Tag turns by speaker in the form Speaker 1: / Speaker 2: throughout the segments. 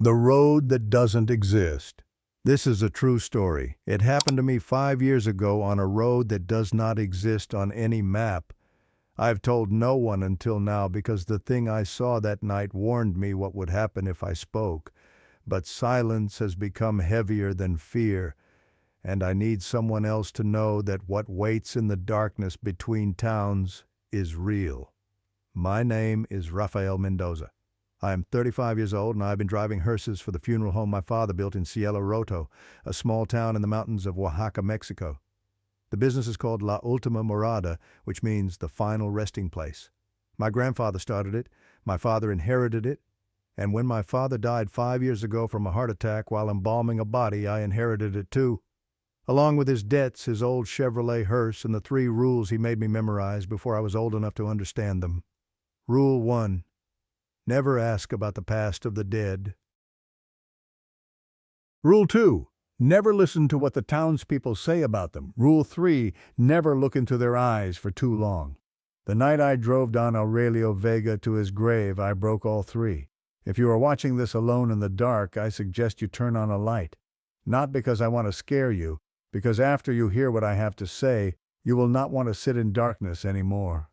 Speaker 1: The road that doesn't exist. This is a true story. It happened to me 5 years ago on a road that does not exist on any map. I've told no one until now because the thing I saw that night warned me what would happen if I spoke. But silence has become heavier than fear, and I need someone else to know that what waits in the darkness between towns is real. My name is Rafael Mendoza. I am 35 years old and I've been driving hearses for the funeral home my father built in Cielo Roto, a small town in the mountains of Oaxaca, Mexico. The business is called La Ultima Morada, which means the final resting place. My grandfather started it, my father inherited it, and when my father died 5 years ago from a heart attack while embalming a body, I inherited it too. Along with his debts, his old Chevrolet hearse, and the 3 rules he made me memorize before I was old enough to understand them. Rule 1. Never ask about the past of the dead. Rule 2. Never listen to what the townspeople say about them. Rule 3. Never look into their eyes for too long. The night I drove Don Aurelio Vega to his grave, I broke all 3. If you are watching this alone in the dark, I suggest you turn on a light. Not because I want to scare you, because after you hear what I have to say, you will not want to sit in darkness anymore.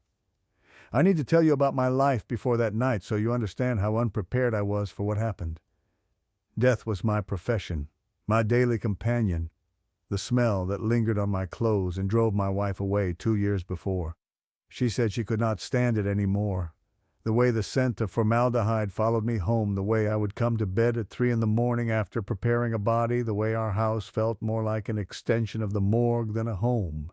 Speaker 1: I need to tell you about my life before that night so you understand how unprepared I was for what happened. Death was my profession, my daily companion, the smell that lingered on my clothes and drove my wife away 2 years before. She said she could not stand it anymore. The way the scent of formaldehyde followed me home, the way I would come to bed at 3 in the morning after preparing a body, the way our house felt more like an extension of the morgue than a home.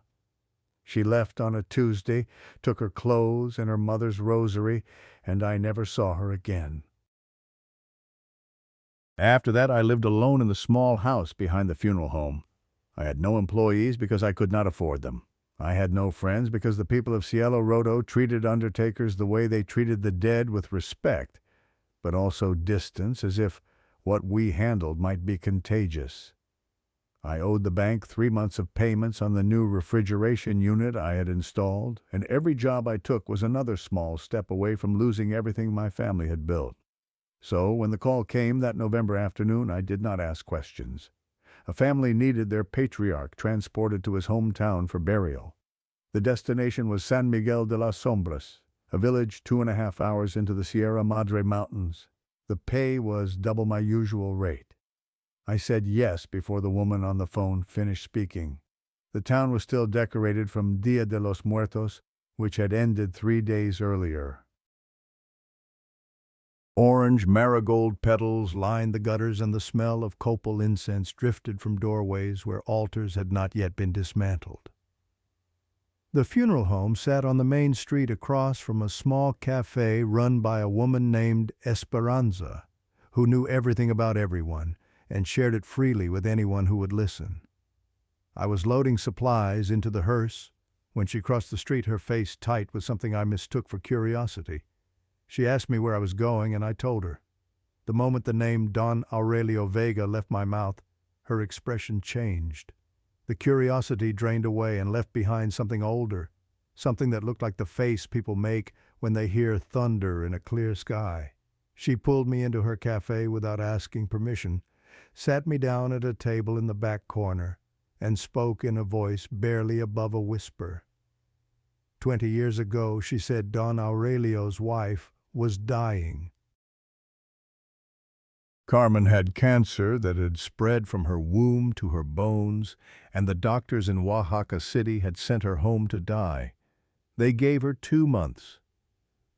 Speaker 1: She left on a Tuesday, took her clothes and her mother's rosary, and I never saw her again. After that, I lived alone in the small house behind the funeral home. I had no employees because I could not afford them. I had no friends because the people of Cielo Roto treated undertakers the way they treated the dead, with respect, but also distance, as if what we handled might be contagious. I owed the bank 3 months of payments on the new refrigeration unit I had installed, and every job I took was another small step away from losing everything my family had built. So when the call came that November afternoon, I did not ask questions. A family needed their patriarch transported to his hometown for burial. The destination was San Miguel de las Sombras, a village 2.5 hours into the Sierra Madre Mountains. The pay was double my usual rate. I said yes before the woman on the phone finished speaking. The town was still decorated from Dia de los Muertos, which had ended 3 days earlier. Orange marigold petals lined the gutters, and the smell of copal incense drifted from doorways where altars had not yet been dismantled. The funeral home sat on the main street across from a small cafe run by a woman named Esperanza, who knew everything about everyone and shared it freely with anyone who would listen. I was loading supplies into the hearse when she crossed the street, her face tight with something I mistook for curiosity. She asked me where I was going, and I told her. The moment the name Don Aurelio Vega left my mouth, her expression changed. The curiosity drained away and left behind something older, something that looked like the face people make when they hear thunder in a clear sky. She pulled me into her cafe without asking permission, sat me down at a table in the back corner, and spoke in a voice barely above a whisper. 20 years ago, she said, Don Aurelio's wife was dying. Carmen had cancer that had spread from her womb to her bones, and the doctors in Oaxaca City had sent her home to die. They gave her 2 months.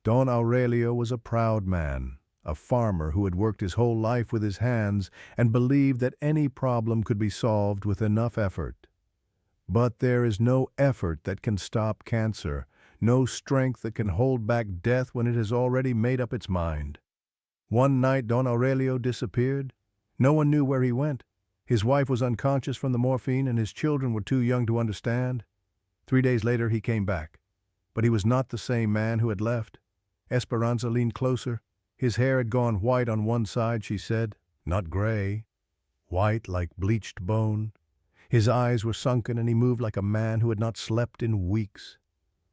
Speaker 1: Don Aurelio was a proud man, a farmer who had worked his whole life with his hands and believed that any problem could be solved with enough effort. But there is no effort that can stop cancer, no strength that can hold back death when it has already made up its mind. One night Don Aurelio disappeared. No one knew where he went. His wife was unconscious from the morphine and his children were too young to understand. 3 days later he came back. But he was not the same man who had left. Esperanza leaned closer. His hair had gone white on one side, she said, not gray. White like bleached bone. His eyes were sunken and he moved like a man who had not slept in weeks.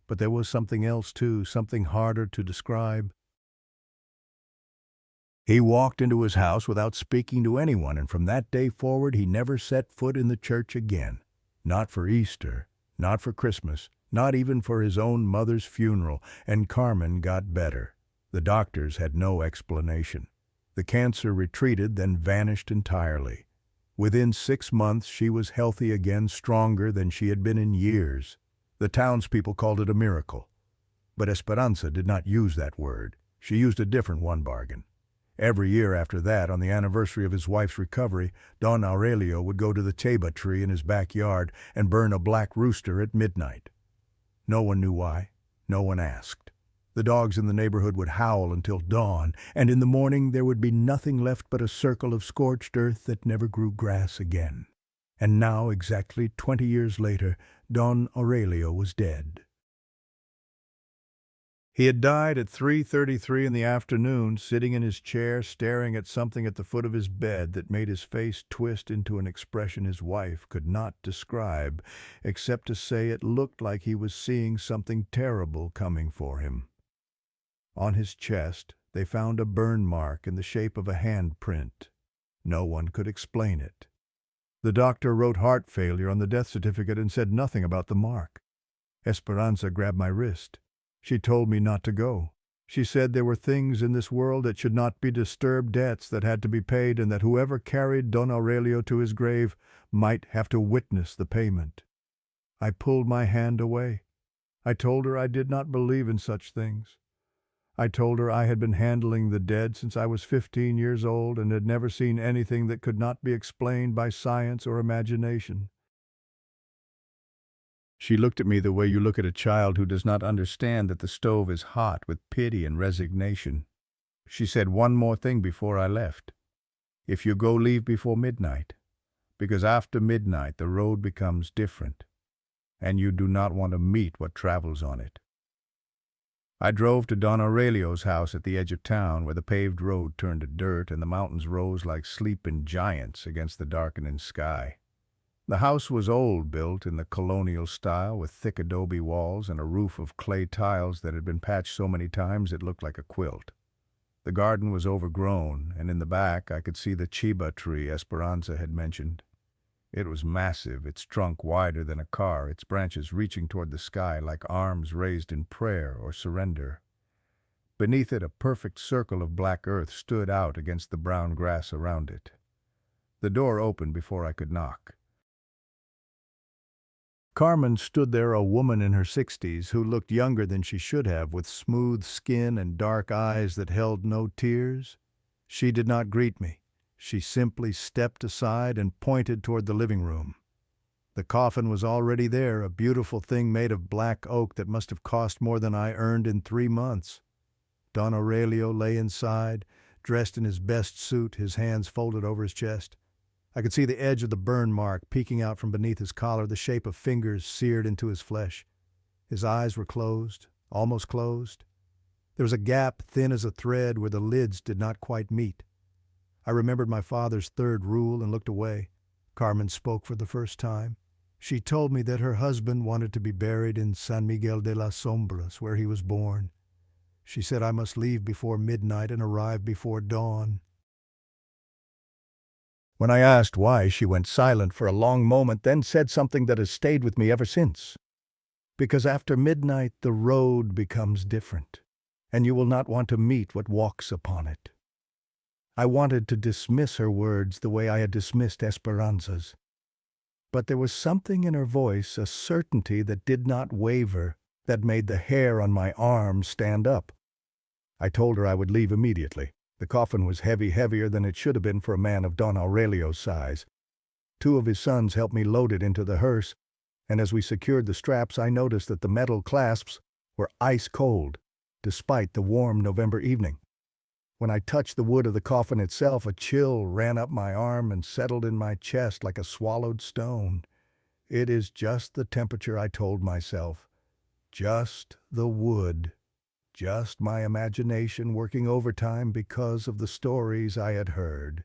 Speaker 1: But there was something else too, something harder to describe. He walked into his house without speaking to anyone, and from that day forward he never set foot in the church again. Not for Easter, not for Christmas, not even for his own mother's funeral, and Carmen got better. The doctors had no explanation. The cancer retreated, then vanished entirely. Within 6 months she was healthy again, stronger than she had been in years. The townspeople called it a miracle. But Esperanza did not use that word. She used a different one, bargain. Every year after that, on the anniversary of his wife's recovery, Don Aurelio would go to the ceiba tree in his backyard and burn a black rooster at midnight. No one knew why. No one asked. The dogs in the neighborhood would howl until dawn, and in the morning there would be nothing left but a circle of scorched earth that never grew grass again. And now, exactly 20 years later, Don Aurelio was dead. He had died at 3:33 in the afternoon, sitting in his chair staring at something at the foot of his bed that made his face twist into an expression his wife could not describe, except to say it looked like he was seeing something terrible coming for him. On his chest, they found a burn mark in the shape of a handprint. No one could explain it. The doctor wrote heart failure on the death certificate and said nothing about the mark. Esperanza grabbed my wrist. She told me not to go. She said there were things in this world that should not be disturbed, debts that had to be paid, and that whoever carried Don Aurelio to his grave might have to witness the payment. I pulled my hand away. I told her I did not believe in such things. I told her I had been handling the dead since I was 15 years old and had never seen anything that could not be explained by science or imagination. She looked at me the way you look at a child who does not understand that the stove is hot, with pity and resignation. She said one more thing before I left. If you go, leave before midnight, because after midnight the road becomes different, and you do not want to meet what travels on it. I drove to Don Aurelio's house at the edge of town, where the paved road turned to dirt and the mountains rose like sleeping giants against the darkening sky. The house was old, built in the colonial style, with thick adobe walls and a roof of clay tiles that had been patched so many times it looked like a quilt. The garden was overgrown, and in the back I could see the ceiba tree Esperanza had mentioned. It was massive, its trunk wider than a car, its branches reaching toward the sky like arms raised in prayer or surrender. Beneath it, a perfect circle of black earth stood out against the brown grass around it. The door opened before I could knock. Carmen stood there, a woman in her 60s who looked younger than she should have, with smooth skin and dark eyes that held no tears. She did not greet me. She simply stepped aside and pointed toward the living room. The coffin was already there, a beautiful thing made of black oak that must have cost more than I earned in 3 months. Don Aurelio lay inside, dressed in his best suit, his hands folded over his chest. I could see the edge of the burn mark peeking out from beneath his collar, the shape of fingers seared into his flesh. His eyes were closed, almost closed. There was a gap thin as a thread where the lids did not quite meet. I remembered my father's 3rd rule and looked away. Carmen spoke for the first time. She told me that her husband wanted to be buried in San Miguel de las Sombras, where he was born. She said I must leave before midnight and arrive before dawn. When I asked why, she went silent for a long moment, then said something that has stayed with me ever since. Because after midnight the road becomes different, and you will not want to meet what walks upon it. I wanted to dismiss her words the way I had dismissed Esperanza's. But there was something in her voice, a certainty that did not waver, that made the hair on my arm stand up. I told her I would leave immediately. The coffin was heavy, heavier than it should have been for a man of Don Aurelio's size. 2 of his sons helped me load it into the hearse, and as we secured the straps I noticed that the metal clasps were ice cold, despite the warm November evening. When I touched the wood of the coffin itself, a chill ran up my arm and settled in my chest like a swallowed stone. It is just the temperature, I told myself. Just the wood. Just my imagination working overtime because of the stories I had heard.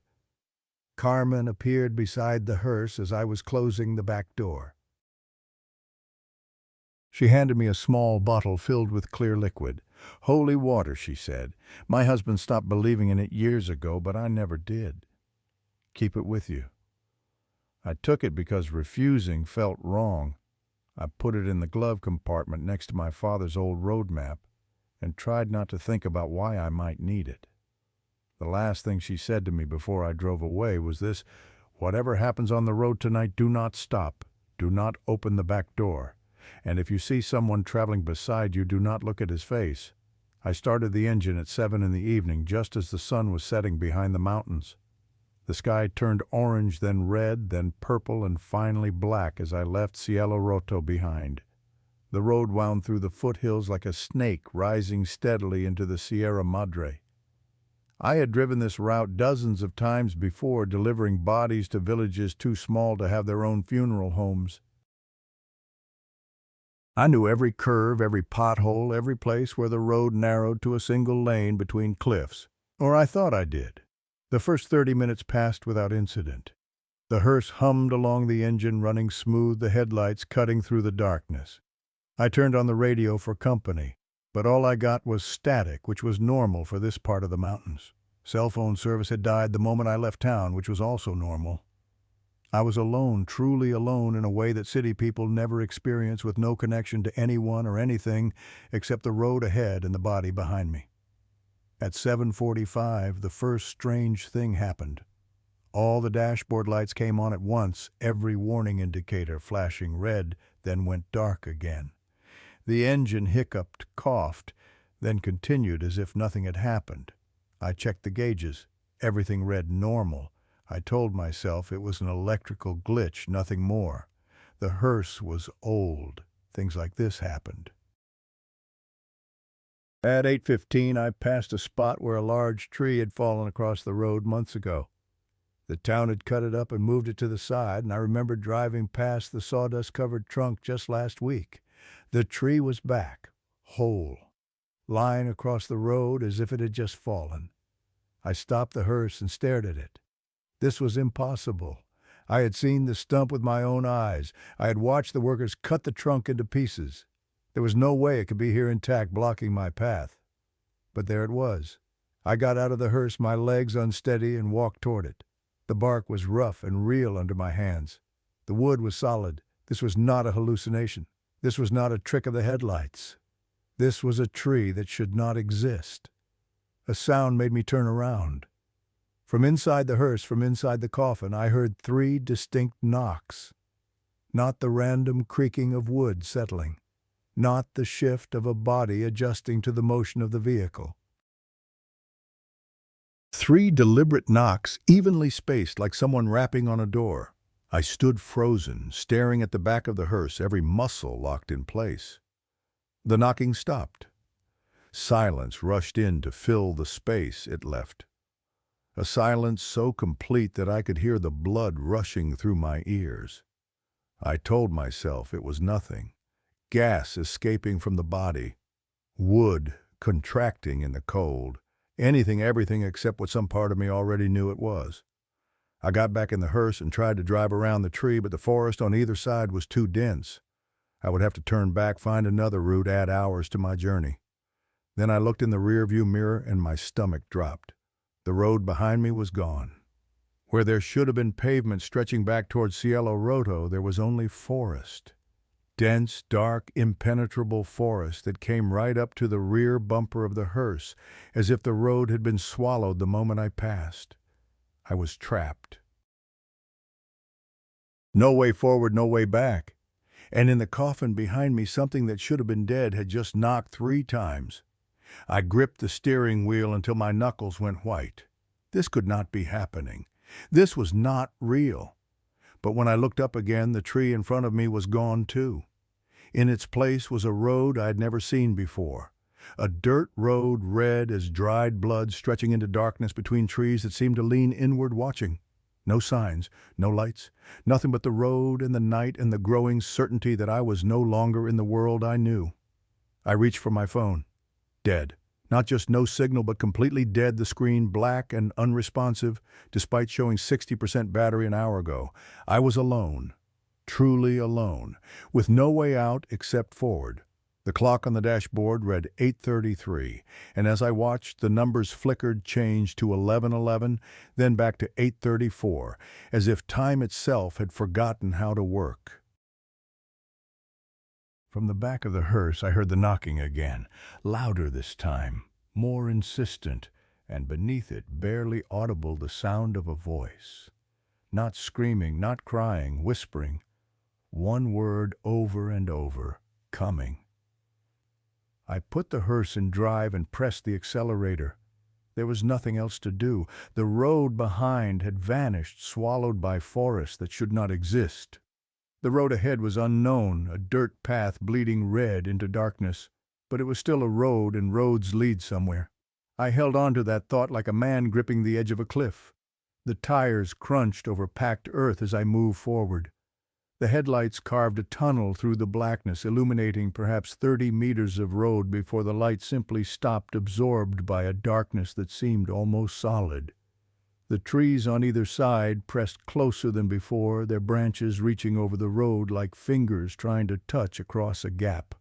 Speaker 1: Carmen appeared beside the hearse as I was closing the back door. She handed me a small bottle filled with clear liquid. "Holy water," she said. "My husband stopped believing in it years ago, but I never did. Keep it with you." I took it because refusing felt wrong. I put it in the glove compartment next to my father's old road map and tried not to think about why I might need it. The last thing she said to me before I drove away was this: "Whatever happens on the road tonight, do not stop. Do not open the back door. And if you see someone traveling beside you, do not look at his face." I started the engine at 7 in the evening, just as the sun was setting behind the mountains. The sky turned orange, then red, then purple, and finally black as I left Cielo Roto behind. The road wound through the foothills like a snake rising steadily into the Sierra Madre. I had driven this route dozens of times before, delivering bodies to villages too small to have their own funeral homes. I knew every curve, every pothole, every place where the road narrowed to a single lane between cliffs, or I thought I did. The first 30 minutes passed without incident. The hearse hummed along, the engine running smooth, the headlights cutting through the darkness. I turned on the radio for company, but all I got was static, which was normal for this part of the mountains. Cell phone service had died the moment I left town, which was also normal. I was alone, truly alone, in a way that city people never experience, with no connection to anyone or anything except the road ahead and the body behind me. At 7:45, the first strange thing happened. All the dashboard lights came on at once, every warning indicator flashing red, then went dark again. The engine hiccuped, coughed, then continued as if nothing had happened. I checked the gauges. Everything read normal. I told myself it was an electrical glitch, nothing more. The hearse was old. Things like this happened. At 8:15, I passed a spot where a large tree had fallen across the road months ago. The town had cut it up and moved it to the side, and I remembered driving past the sawdust-covered trunk just last week. The tree was back, whole, lying across the road as if it had just fallen. I stopped the hearse and stared at it. This was impossible. I had seen the stump with my own eyes. I had watched the workers cut the trunk into pieces. There was no way it could be here intact, blocking my path. But there it was. I got out of the hearse, my legs unsteady, and walked toward it. The bark was rough and real under my hands. The wood was solid. This was not a hallucination. This was not a trick of the headlights. This was a tree that should not exist. A sound made me turn around. From inside the hearse, from inside the coffin, I heard 3 distinct knocks. Not the random creaking of wood settling. Not the shift of a body adjusting to the motion of the vehicle. 3 deliberate knocks, evenly spaced like someone rapping on a door. I stood frozen, staring at the back of the hearse, every muscle locked in place. The knocking stopped. Silence rushed in to fill the space it left. A silence so complete that I could hear the blood rushing through my ears. I told myself it was nothing. Gas escaping from the body. Wood contracting in the cold. Anything, everything except what some part of me already knew it was. I got back in the hearse and tried to drive around the tree, but the forest on either side was too dense. I would have to turn back, find another route, add hours to my journey. Then I looked in the rearview mirror and my stomach dropped. The road behind me was gone. Where there should have been pavement stretching back towards Cielo Roto, there was only forest. Dense, dark, impenetrable forest that came right up to the rear bumper of the hearse, as if the road had been swallowed the moment I passed. I was trapped. No way forward, no way back. And in the coffin behind me, something that should have been dead had just knocked 3 times. I gripped the steering wheel until my knuckles went white. This could not be happening. This was not real. But when I looked up again, the tree in front of me was gone too. In its place was a road I had never seen before. A dirt road, red as dried blood, stretching into darkness between trees that seemed to lean inward, watching. No signs, no lights, nothing but the road and the night and the growing certainty that I was no longer in the world I knew. I reached for my phone. Dead. Not just no signal, but completely dead, the screen black and unresponsive, despite showing 60% battery an hour ago. I was alone. Truly alone, with no way out except forward. The clock on the dashboard read 8:33, and as I watched, the numbers flickered, changed to 11:11, then back to 8:34, as if time itself had forgotten how to work. From the back of the hearse, I heard the knocking again, louder this time, more insistent, and beneath it, barely audible, the sound of a voice. Not screaming, not crying, whispering. One word over and over, coming. I put the hearse in drive and pressed the accelerator. There was nothing else to do. The road behind had vanished, swallowed by forest that should not exist. The road ahead was unknown, a dirt path bleeding red into darkness. But it was still a road, and roads lead somewhere. I held on to that thought like a man gripping the edge of a cliff. The tires crunched over packed earth as I moved forward. The headlights carved a tunnel through the blackness, illuminating perhaps 30 meters of road before the light simply stopped, absorbed by a darkness that seemed almost solid. The trees on either side pressed closer than before, their branches reaching over the road like fingers trying to touch across a gap.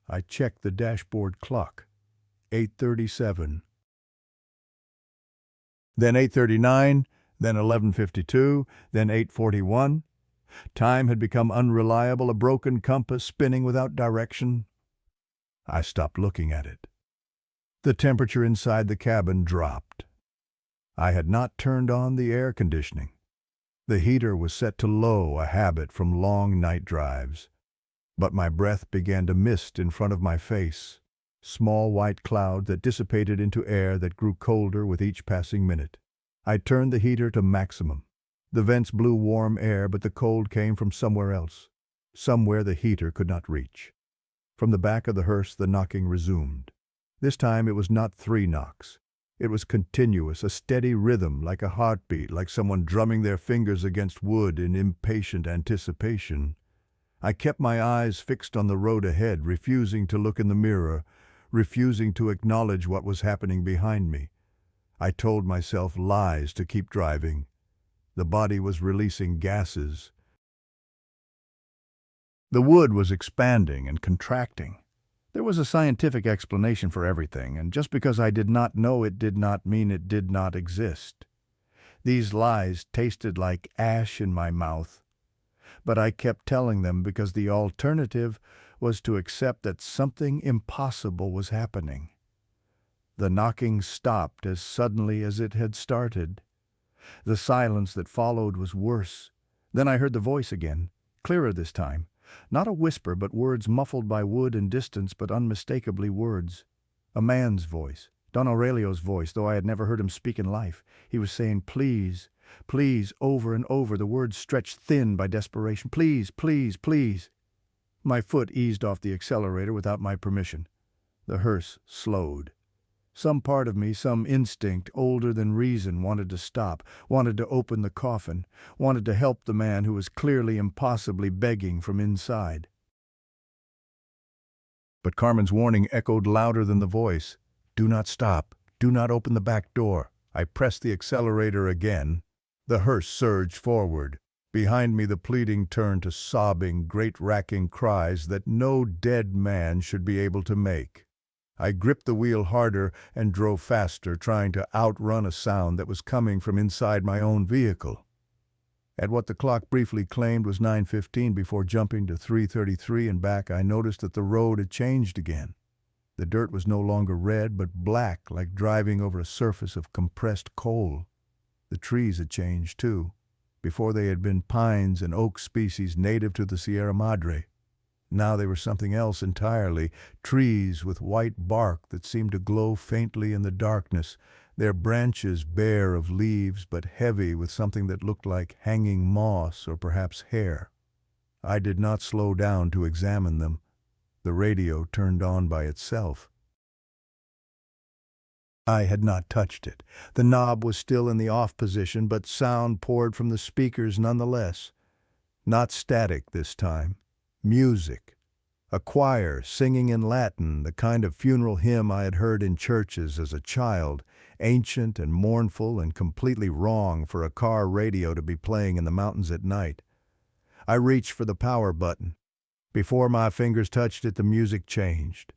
Speaker 1: I checked the dashboard clock. 8:37. Then 8:39, then 11:52, then 8:41. Time had become unreliable, a broken compass spinning without direction. I stopped looking at it. The temperature inside the cabin dropped. I had not turned on the air conditioning. The heater was set to low, a habit from long night drives. But my breath began to mist in front of my face, small white clouds that dissipated into air that grew colder with each passing minute. I turned the heater to maximum. The vents blew warm air, but the cold came from somewhere else, somewhere the heater could not reach. From the back of the hearse, the knocking resumed. This time it was not 3 knocks. It was continuous, a steady rhythm, like a heartbeat, like someone drumming their fingers against wood in impatient anticipation. I kept my eyes fixed on the road ahead, refusing to look in the mirror, refusing to acknowledge what was happening behind me. I told myself lies to keep driving. The body was releasing gases. The wood was expanding and contracting. There was a scientific explanation for everything, and just because I did not know it did not mean it did not exist. These lies tasted like ash in my mouth, but I kept telling them because the alternative was to accept that something impossible was happening. The knocking stopped as suddenly as it had started. The silence that followed was worse. Then I heard the voice again, clearer this time. Not a whisper, but words muffled by wood and distance, but unmistakably words. A man's voice, Don Aurelio's voice, though I had never heard him speak in life. He was saying, "Please, please," over and over, the words stretched thin by desperation. "Please, please, please." My foot eased off the accelerator without my permission. The hearse slowed. Some part of me, some instinct older than reason, wanted to stop, wanted to open the coffin, wanted to help the man who was clearly impossibly begging from inside. But Carmen's warning echoed louder than the voice. "Do not stop. Do not open the back door." I pressed the accelerator again. The hearse surged forward. Behind me the pleading turned to sobbing, great-racking cries that no dead man should be able to make. I gripped the wheel harder and drove faster, trying to outrun a sound that was coming from inside my own vehicle. At what the clock briefly claimed was 9:15 before jumping to 3:33 and back, I noticed that the road had changed again. The dirt was no longer red, but black, like driving over a surface of compressed coal. The trees had changed, too. Before they had been pines and oak species native to the Sierra Madre. Now they were something else entirely, trees with white bark that seemed to glow faintly in the darkness, their branches bare of leaves but heavy with something that looked like hanging moss or perhaps hair. I did not slow down to examine them. The radio turned on by itself. I had not touched it. The knob was still in the off position, but sound poured from the speakers nonetheless. Not static this time. Music. A choir singing in Latin, the kind of funeral hymn I had heard in churches as a child, ancient and mournful and completely wrong for a car radio to be playing in the mountains at night. I reached for the power button. Before my fingers touched it, the music changed.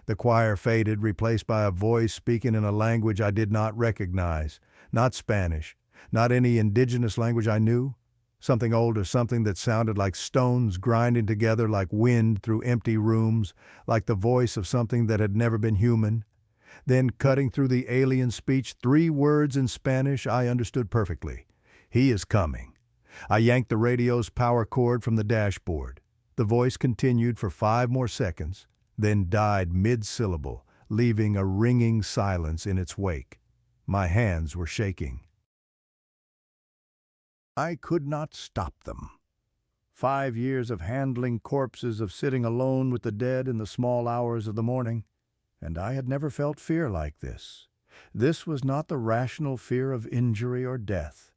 Speaker 1: The choir faded, replaced by a voice speaking in a language I did not recognize. Not Spanish, not any indigenous language I knew. Something older, something that sounded like stones grinding together like wind through empty rooms, like the voice of something that had never been human. Then, cutting through the alien speech, 3 words in Spanish I understood perfectly. He is coming. I yanked the radio's power cord from the dashboard. The voice continued for 5 more seconds, then died mid-syllable, leaving a ringing silence in its wake. My hands were shaking. I could not stop them. 5 years of handling corpses, of sitting alone with the dead in the small hours of the morning, and I had never felt fear like this. This was not the rational fear of injury or death.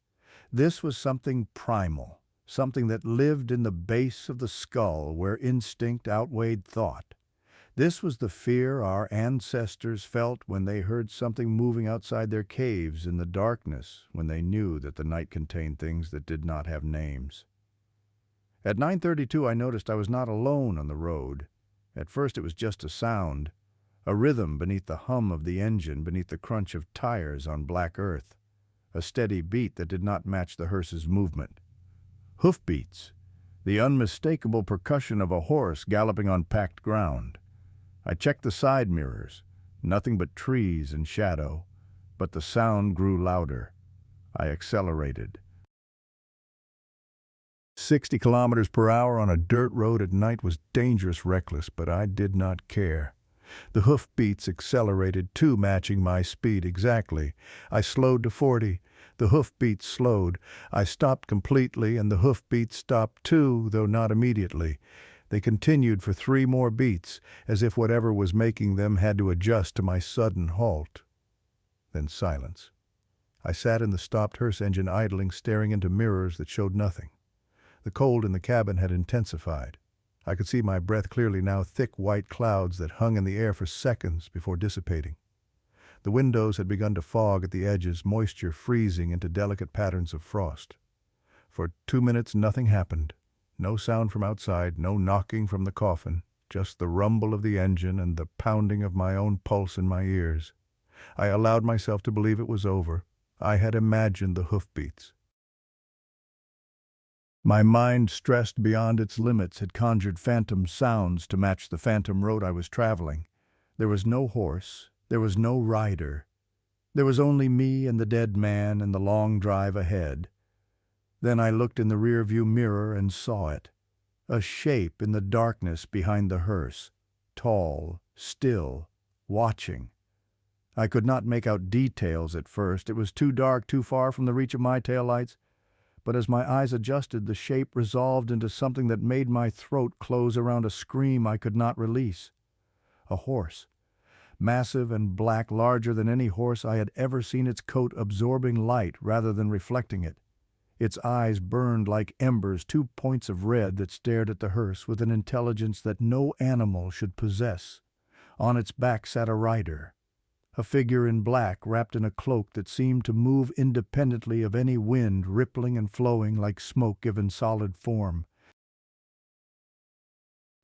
Speaker 1: This was something primal, something that lived in the base of the skull where instinct outweighed thought. This was the fear our ancestors felt when they heard something moving outside their caves in the darkness, when they knew that the night contained things that did not have names. At 9:32 I noticed I was not alone on the road. At first it was just a sound, a rhythm beneath the hum of the engine, beneath the crunch of tires on black earth, a steady beat that did not match the hearse's movement. Hoofbeats, the unmistakable percussion of a horse galloping on packed ground. I checked the side mirrors, nothing but trees and shadow, but the sound grew louder. I accelerated. 60 kilometers per hour on a dirt road at night was dangerous, reckless, but I did not care. The hoofbeats accelerated too, matching my speed exactly. I slowed to 40. The hoofbeats slowed. I stopped completely, and the hoofbeats stopped too, though not immediately. They continued for 3 more beats, as if whatever was making them had to adjust to my sudden halt. Then silence. I sat in the stopped hearse engine idling, staring into mirrors that showed nothing. The cold in the cabin had intensified. I could see my breath clearly now, thick white clouds that hung in the air for seconds before dissipating. The windows had begun to fog at the edges, moisture freezing into delicate patterns of frost. For 2 minutes nothing happened. No sound from outside, no knocking from the coffin, just the rumble of the engine and the pounding of my own pulse in my ears. I allowed myself to believe it was over. I had imagined the hoofbeats. My mind, stressed beyond its limits, had conjured phantom sounds to match the phantom road I was traveling. There was no horse, there was no rider. There was only me and the dead man and the long drive ahead. Then I looked in the rearview mirror and saw it. A shape in the darkness behind the hearse, tall, still, watching. I could not make out details at first. It was too dark, too far from the reach of my taillights. But as my eyes adjusted, the shape resolved into something that made my throat close around a scream I could not release. A horse. Massive and black, larger than any horse I had ever seen, its coat absorbing light rather than reflecting it. Its eyes burned like embers, 2 points of red that stared at the hearse with an intelligence that no animal should possess. On its back sat a rider, a figure in black wrapped in a cloak that seemed to move independently of any wind, rippling and flowing like smoke given solid form.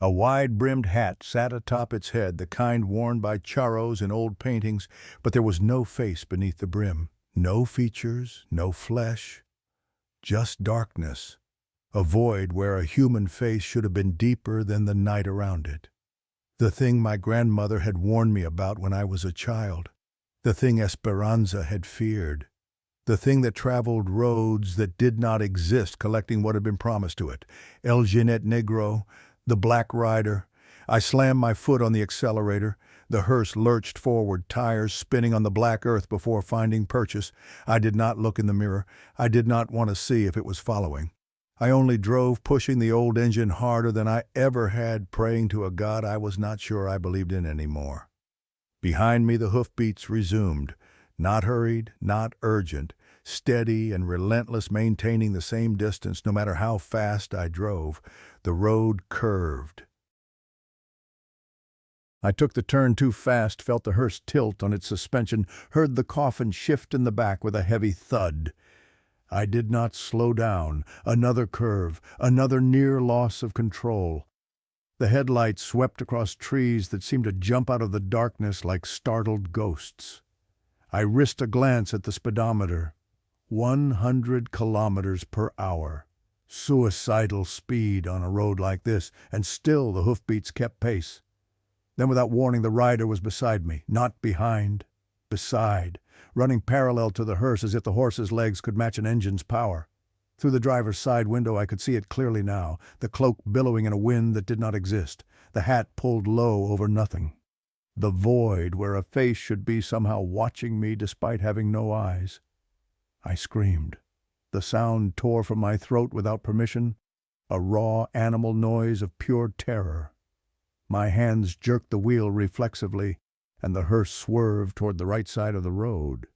Speaker 1: A wide-brimmed hat sat atop its head, the kind worn by charros in old paintings, but there was no face beneath the brim. No features, no flesh. Just darkness, a void where a human face should have been deeper than the night around it. The thing my grandmother had warned me about when I was a child. The thing Esperanza had feared. The thing that traveled roads that did not exist, collecting what had been promised to it. El Jinet Negro, the Black Rider. I slammed my foot on the accelerator. The hearse lurched forward, tires spinning on the black earth before finding purchase. I did not look in the mirror. I did not want to see if it was following. I only drove, pushing the old engine harder than I ever had, praying to a God I was not sure I believed in anymore. Behind me the hoofbeats resumed, not hurried, not urgent, steady and relentless, maintaining the same distance no matter how fast I drove. The road curved. I took the turn too fast, felt the hearse tilt on its suspension, heard the coffin shift in the back with a heavy thud. I did not slow down. Another curve, another near loss of control. The headlights swept across trees that seemed to jump out of the darkness like startled ghosts. I risked a glance at the speedometer. 100 kilometers per hour. Suicidal speed on a road like this, and still the hoofbeats kept pace. Then without warning, the rider was beside me, not behind, beside, running parallel to the hearse as if the horse's legs could match an engine's power. Through the driver's side window I could see it clearly now, the cloak billowing in a wind that did not exist, the hat pulled low over nothing. The void where a face should be somehow watching me despite having no eyes. I screamed. The sound tore from my throat without permission, a raw animal noise of pure terror. My hands jerked the wheel reflexively, and the hearse swerved toward the right side of the road.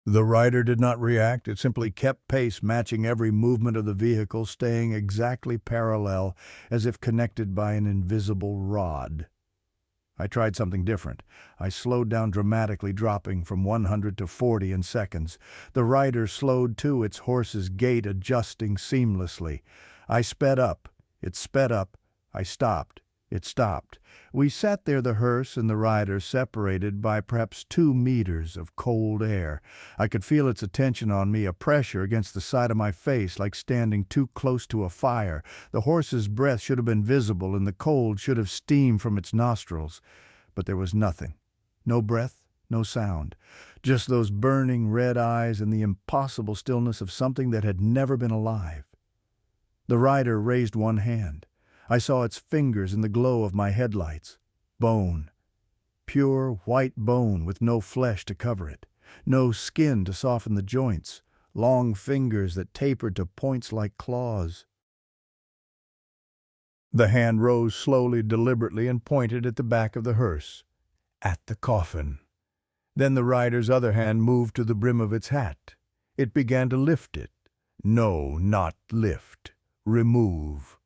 Speaker 1: The rider did not react. It simply kept pace, matching every movement of the vehicle, staying exactly parallel, as if connected by an invisible rod. I tried something different. I slowed down dramatically, dropping from 100 to 40 in seconds. The rider slowed too, its horse's gait adjusting seamlessly. I sped up. It sped up. I stopped. It stopped. We sat there, the hearse and the rider, separated by perhaps 2 meters of cold air. I could feel its attention on me, a pressure against the side of my face, like standing too close to a fire. The horse's breath should have been visible, and the cold should have steamed from its nostrils. But there was nothing. No breath, no sound. Just those burning red eyes and the impossible stillness of something that had never been alive. The rider raised one hand. I saw its fingers in the glow of my headlights. Bone. Pure white bone with no flesh to cover it. No skin to soften the joints. Long fingers that tapered to points like claws. The hand rose slowly, deliberately, and pointed at the back of the hearse. At the coffin. Then the rider's other hand moved to the brim of its hat. It began to lift it. No, not lift. Remove.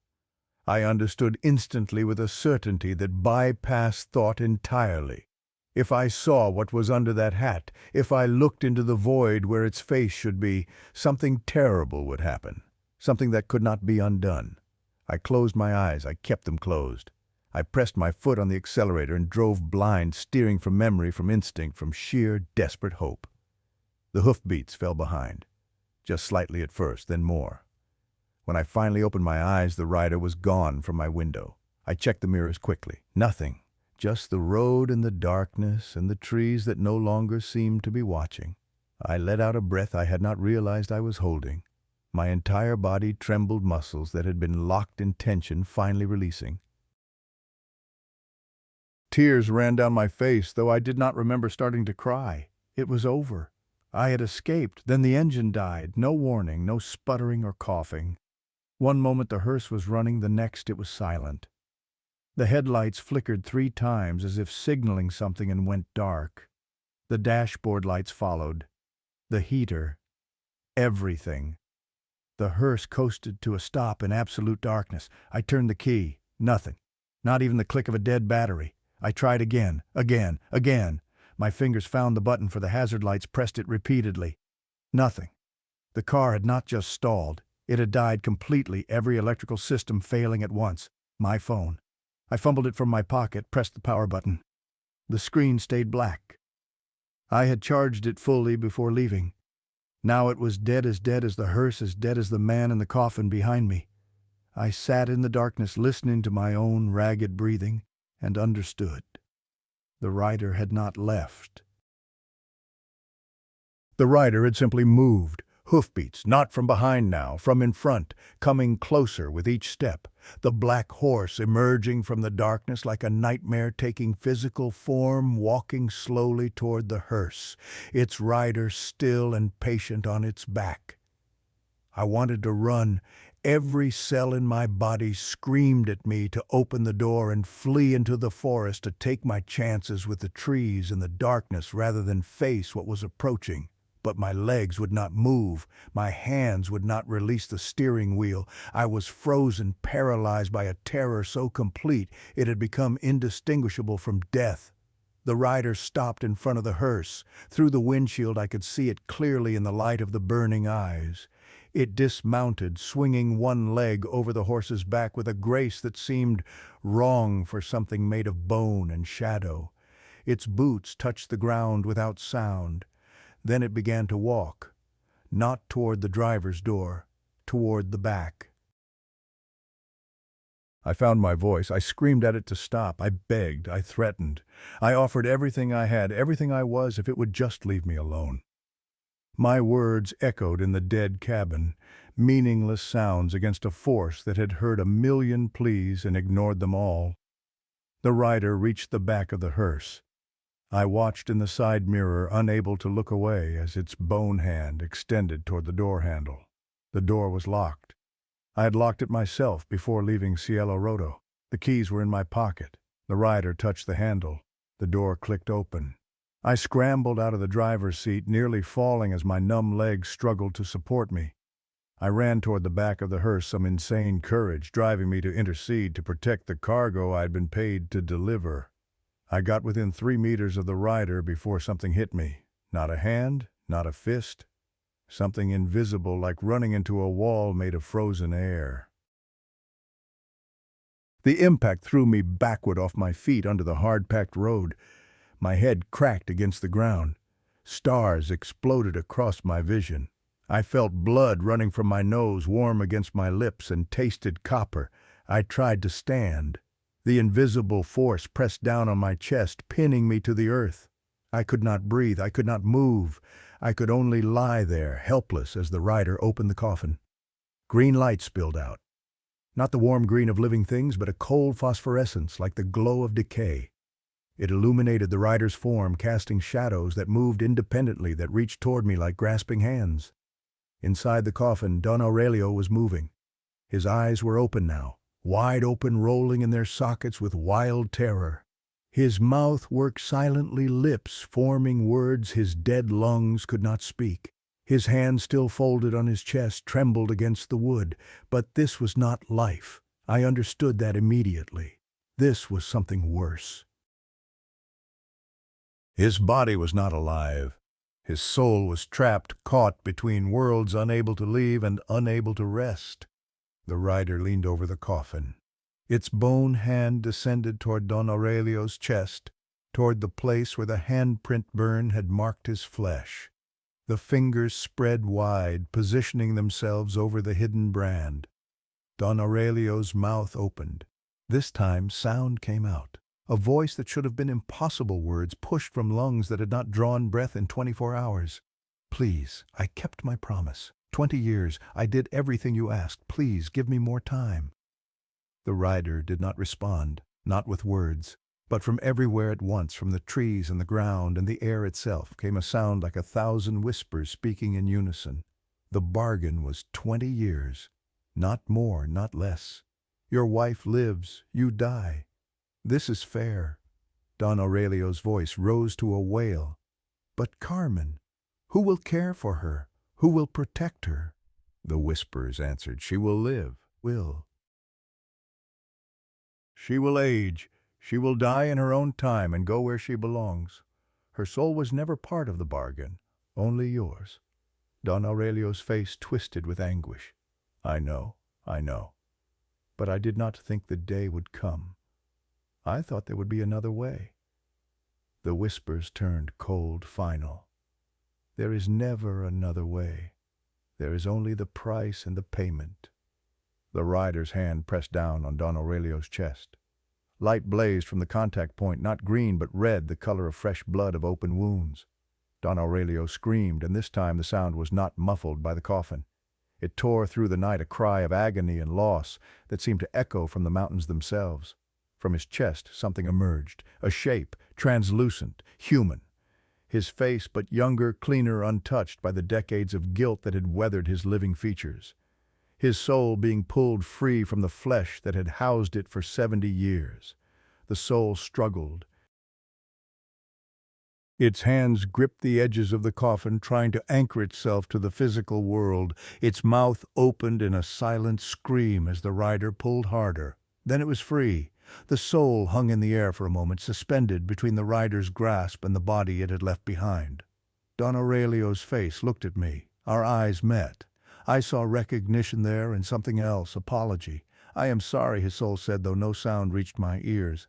Speaker 1: I understood instantly with a certainty that bypassed thought entirely. If I saw what was under that hat, if I looked into the void where its face should be, something terrible would happen, something that could not be undone. I closed my eyes. I kept them closed. I pressed my foot on the accelerator and drove blind, steering from memory, from instinct, from sheer, desperate hope. The hoofbeats fell behind, just slightly at first, then more. When I finally opened my eyes, the rider was gone from my window. I checked the mirrors quickly. Nothing. Just the road and the darkness and the trees that no longer seemed to be watching. I let out a breath I had not realized I was holding. My entire body trembled, muscles that had been locked in tension finally releasing. Tears ran down my face, though I did not remember starting to cry. It was over. I had escaped. Then the engine died. No warning, no sputtering or coughing. One moment the hearse was running, the next it was silent. The headlights flickered 3 times as if signaling something and went dark. The dashboard lights followed. The heater. Everything. The hearse coasted to a stop in absolute darkness. I turned the key. Nothing. Not even the click of a dead battery. I tried again. My fingers found the button for the hazard lights, pressed it repeatedly. Nothing. The car had not just stalled. It had died completely, every electrical system failing at once. My phone. I fumbled it from my pocket, pressed the power button. The screen stayed black. I had charged it fully before leaving. Now it was dead as the hearse, as dead as the man in the coffin behind me. I sat in the darkness, listening to my own ragged breathing, and understood. The rider had not left. The rider had simply moved. Hoofbeats, not from behind now, from in front, coming closer with each step. The black horse emerging from the darkness like a nightmare, taking physical form, walking slowly toward the hearse, its rider still and patient on its back. I wanted to run. Every cell in my body screamed at me to open the door and flee into the forest, to take my chances with the trees and the darkness rather than face what was approaching. But my legs would not move. My hands would not release the steering wheel. I was frozen, paralyzed by a terror so complete it had become indistinguishable from death. The rider stopped in front of the hearse. Through the windshield I could see it clearly in the light of the burning eyes. It dismounted, swinging one leg over the horse's back with a grace that seemed wrong for something made of bone and shadow. Its boots touched the ground without sound. Then it began to walk, not toward the driver's door, toward the back. I found my voice. I screamed at it to stop. I begged. I threatened. I offered everything I had, everything I was, if it would just leave me alone. My words echoed in the dead cabin, meaningless sounds against a force that had heard 1,000,000 pleas and ignored them all. The rider reached the back of the hearse. I watched in the side mirror, unable to look away as its bone hand extended toward the door handle. The door was locked. I had locked it myself before leaving Cielo Roto. The keys were in my pocket. The rider touched the handle. The door clicked open. I scrambled out of the driver's seat, nearly falling as my numb legs struggled to support me. I ran toward the back of the hearse, some insane courage driving me to intercede to protect the cargo I'd been paid to deliver. I got within 3 meters of the rider before something hit me. Not a hand, not a fist. Something invisible, like running into a wall made of frozen air. The impact threw me backward off my feet onto the hard-packed road. My head cracked against the ground. Stars exploded across my vision. I felt blood running from my nose, warm against my lips, and tasted copper. I tried to stand. The invisible force pressed down on my chest, pinning me to the earth. I could not breathe. I could not move. I could only lie there, helpless, as the rider opened the coffin. Green light spilled out. Not the warm green of living things, but a cold phosphorescence like the glow of decay. It illuminated the rider's form, casting shadows that moved independently, that reached toward me like grasping hands. Inside the coffin, Don Aurelio was moving. His eyes were open now, wide open, rolling in their sockets with wild terror. His mouth worked silently, lips forming words his dead lungs could not speak. His hand, still folded on his chest, trembled against the wood. But this was not life. I understood that immediately. This was something worse. His body was not alive. His soul was trapped, caught between worlds, unable to leave and unable to rest. The rider leaned over the coffin. Its bone hand descended toward Don Aurelio's chest, toward the place where the handprint burn had marked his flesh. The fingers spread wide, positioning themselves over the hidden brand. Don Aurelio's mouth opened. This time sound came out. A voice that should have been impossible words pushed from lungs that had not drawn breath in 24 hours. Please, I kept my promise. 20 years, I did everything you asked. Please, give me more time. The rider did not respond, not with words, but from everywhere at once, from the trees and the ground and the air itself, came a sound like 1,000 whispers speaking in unison. The bargain was 20 years. Not more, not less. Your wife lives, you die. This is fair. Don Aurelio's voice rose to a wail. But Carmen, who will care for her? Who will protect her? The whispers answered, she will live, will. She will age. She will die in her own time and go where she belongs. Her soul was never part of the bargain, only yours. Don Aurelio's face twisted with anguish. I know. But I did not think the day would come. I thought there would be another way. The whispers turned cold, final. There is never another way. There is only the price and the payment. The rider's hand pressed down on Don Aurelio's chest. Light blazed from the contact point, not green but red, the color of fresh blood of open wounds. Don Aurelio screamed, and this time the sound was not muffled by the coffin. It tore through the night, a cry of agony and loss that seemed to echo from the mountains themselves. From his chest something emerged, a shape, translucent, human. His face, but younger, cleaner, untouched by the decades of guilt that had weathered his living features. His soul being pulled free from the flesh that had housed it for 70 years. The soul struggled. Its hands gripped the edges of the coffin, trying to anchor itself to the physical world. Its mouth opened in a silent scream as the rider pulled harder. Then it was free. The soul hung in the air for a moment, suspended between the rider's grasp and the body it had left behind. Don Aurelio's face looked at me. Our eyes met. I saw recognition there and something else, apology. "I am sorry," his soul said, though no sound reached my ears.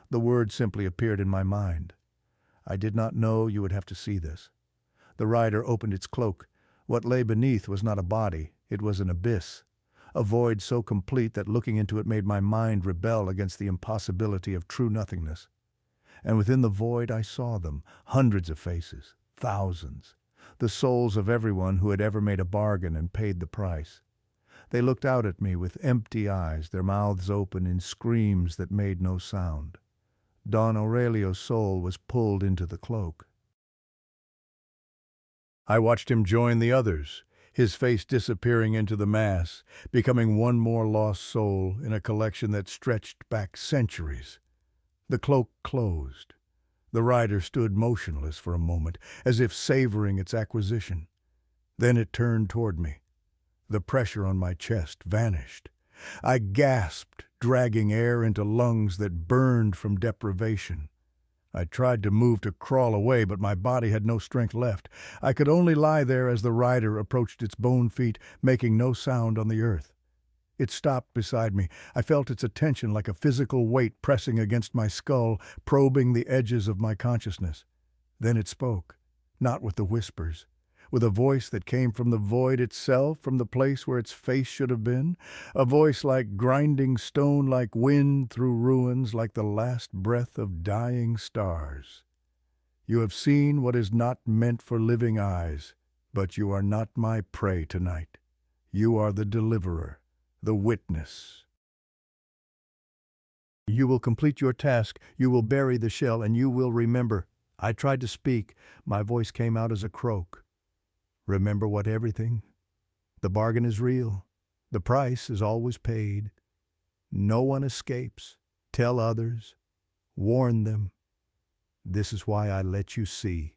Speaker 1: The word simply appeared in my mind. "I did not know you would have to see this." The rider opened its cloak. What lay beneath was not a body, it was an abyss. A void so complete that looking into it made my mind rebel against the impossibility of true nothingness. And within the void I saw them, hundreds of faces, thousands, the souls of everyone who had ever made a bargain and paid the price. They looked out at me with empty eyes, their mouths open in screams that made no sound. Don Aurelio's soul was pulled into the cloak. I watched him join the others, his face disappearing into the mass, becoming one more lost soul in a collection that stretched back centuries. The cloak closed. The rider stood motionless for a moment, as if savoring its acquisition. Then it turned toward me. The pressure on my chest vanished. I gasped, dragging air into lungs that burned from deprivation. I tried to move to crawl away, but my body had no strength left. I could only lie there as the rider approached its bone feet, making no sound on the earth. It stopped beside me. I felt its attention like a physical weight pressing against my skull, probing the edges of my consciousness. Then it spoke, not with the whispers, with a voice that came from the void itself, from the place where its face should have been, a voice like grinding stone, like wind through ruins, like the last breath of dying stars. "You have seen what is not meant for living eyes, but you are not my prey tonight. You are the deliverer, the witness. You will complete your task, you will bury the shell, and you will remember." I tried to speak. My voice came out as a croak. "Remember what everything? The bargain is real. The price is always paid. No one escapes. Tell others. Warn them. This is why I let you see."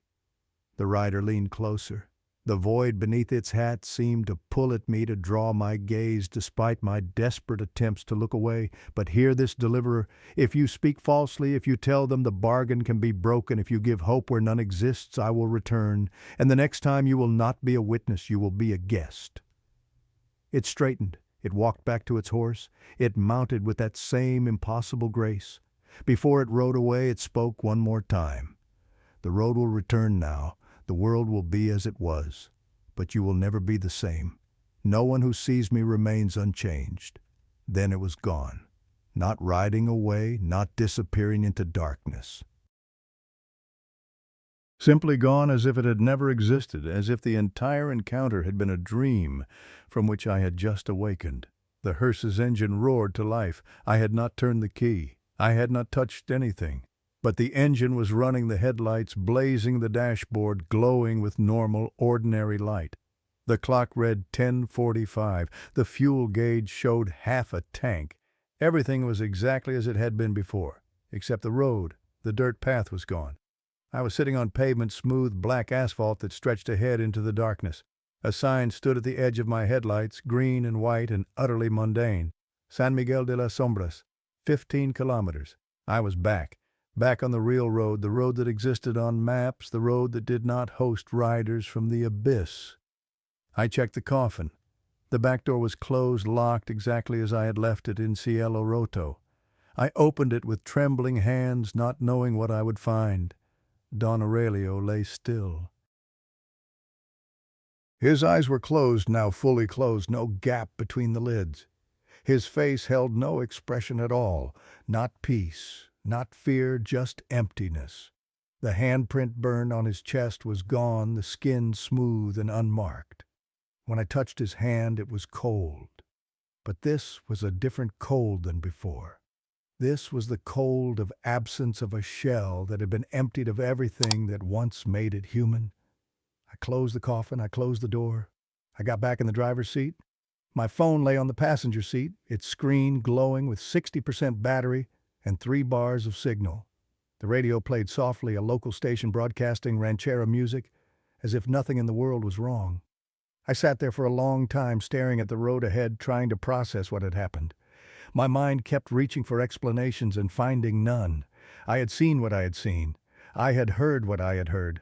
Speaker 1: The rider leaned closer. The void beneath its hat seemed to pull at me, to draw my gaze despite my desperate attempts to look away. "But hear this, deliverer. If you speak falsely, if you tell them the bargain can be broken, if you give hope where none exists, I will return. And the next time you will not be a witness, you will be a guest." It straightened. It walked back to its horse. It mounted with that same impossible grace. Before it rode away, it spoke one more time. "The road will return now. The world will be as it was, but you will never be the same. No one who sees me remains unchanged." Then it was gone, not riding away, not disappearing into darkness. Simply gone, as if it had never existed, as if the entire encounter had been a dream from which I had just awakened. The hearse's engine roared to life. I had not turned the key. I had not touched anything. But the engine was running, the headlights blazing, the dashboard glowing with normal, ordinary light. The clock read 10:45. The fuel gauge showed half a tank. Everything was exactly as it had been before, except the road. The dirt path was gone. I was sitting on pavement, smooth black asphalt that stretched ahead into the darkness. A sign stood at the edge of my headlights, green and white and utterly mundane. "San Miguel de las Sombras, 15 kilometers. I was back. Back on the real road, the road that existed on maps, the road that did not host riders from the abyss. I checked the coffin. The back door was closed, locked exactly as I had left it in Cielo Roto. I opened it with trembling hands, not knowing what I would find. Don Aurelio lay still. His eyes were closed, now fully closed, no gap between the lids. His face held no expression at all, not peace, not fear, just emptiness. The handprint burn on his chest was gone, the skin smooth and unmarked. When I touched his hand, it was cold. But this was a different cold than before. This was the cold of absence of a shell that had been emptied of everything that once made it human. I closed the coffin, I closed the door. I got back in the driver's seat. My phone lay on the passenger seat, its screen glowing with 60% battery and 3 bars of signal. The radio played softly, a local station broadcasting ranchera music, as if nothing in the world was wrong. I sat there for a long time, staring at the road ahead, trying to process what had happened. My mind kept reaching for explanations and finding none. I had seen what I had seen. I had heard what I had heard.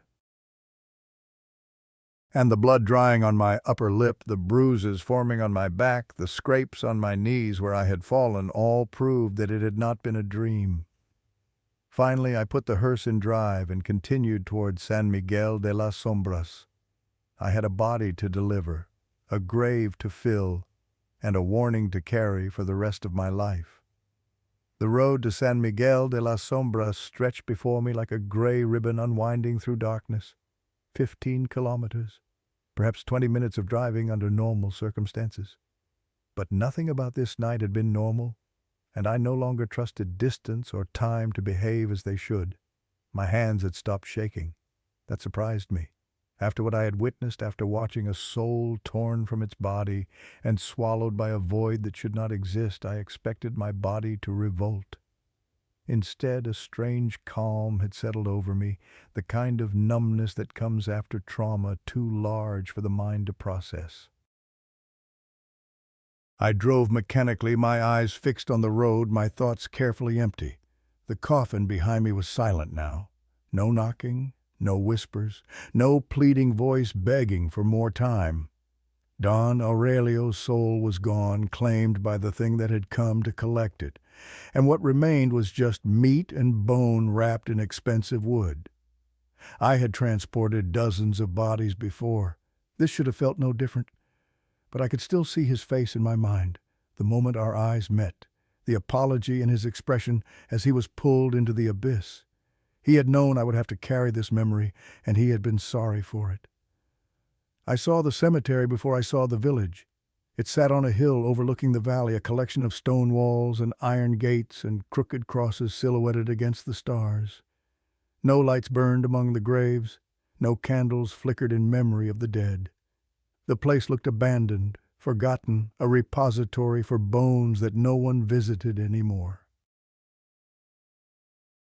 Speaker 1: And the blood drying on my upper lip, the bruises forming on my back, the scrapes on my knees where I had fallen, all proved that it had not been a dream. Finally, I put the hearse in drive and continued toward San Miguel de las Sombras. I had a body to deliver, a grave to fill, and a warning to carry for the rest of my life. The road to San Miguel de las Sombras stretched before me like a gray ribbon unwinding through darkness. 15 kilometers, perhaps 20 minutes of driving under normal circumstances. But nothing about this night had been normal, and I no longer trusted distance or time to behave as they should. My hands had stopped shaking. That surprised me. After what I had witnessed, after watching a soul torn from its body and swallowed by a void that should not exist, I expected my body to revolt. Instead, a strange calm had settled over me, the kind of numbness that comes after trauma too large for the mind to process. I drove mechanically, my eyes fixed on the road, my thoughts carefully empty. The coffin behind me was silent now. No knocking, no whispers, no pleading voice begging for more time. Don Aurelio's soul was gone, claimed by the thing that had come to collect it, and what remained was just meat and bone wrapped in expensive wood. I had transported dozens of bodies before. This should have felt no different. But I could still see his face in my mind, the moment our eyes met, the apology in his expression as he was pulled into the abyss. He had known I would have to carry this memory, and he had been sorry for it. I saw the cemetery before I saw the village. It sat on a hill overlooking the valley, a collection of stone walls and iron gates and crooked crosses silhouetted against the stars. No lights burned among the graves, no candles flickered in memory of the dead. The place looked abandoned, forgotten, a repository for bones that no one visited anymore.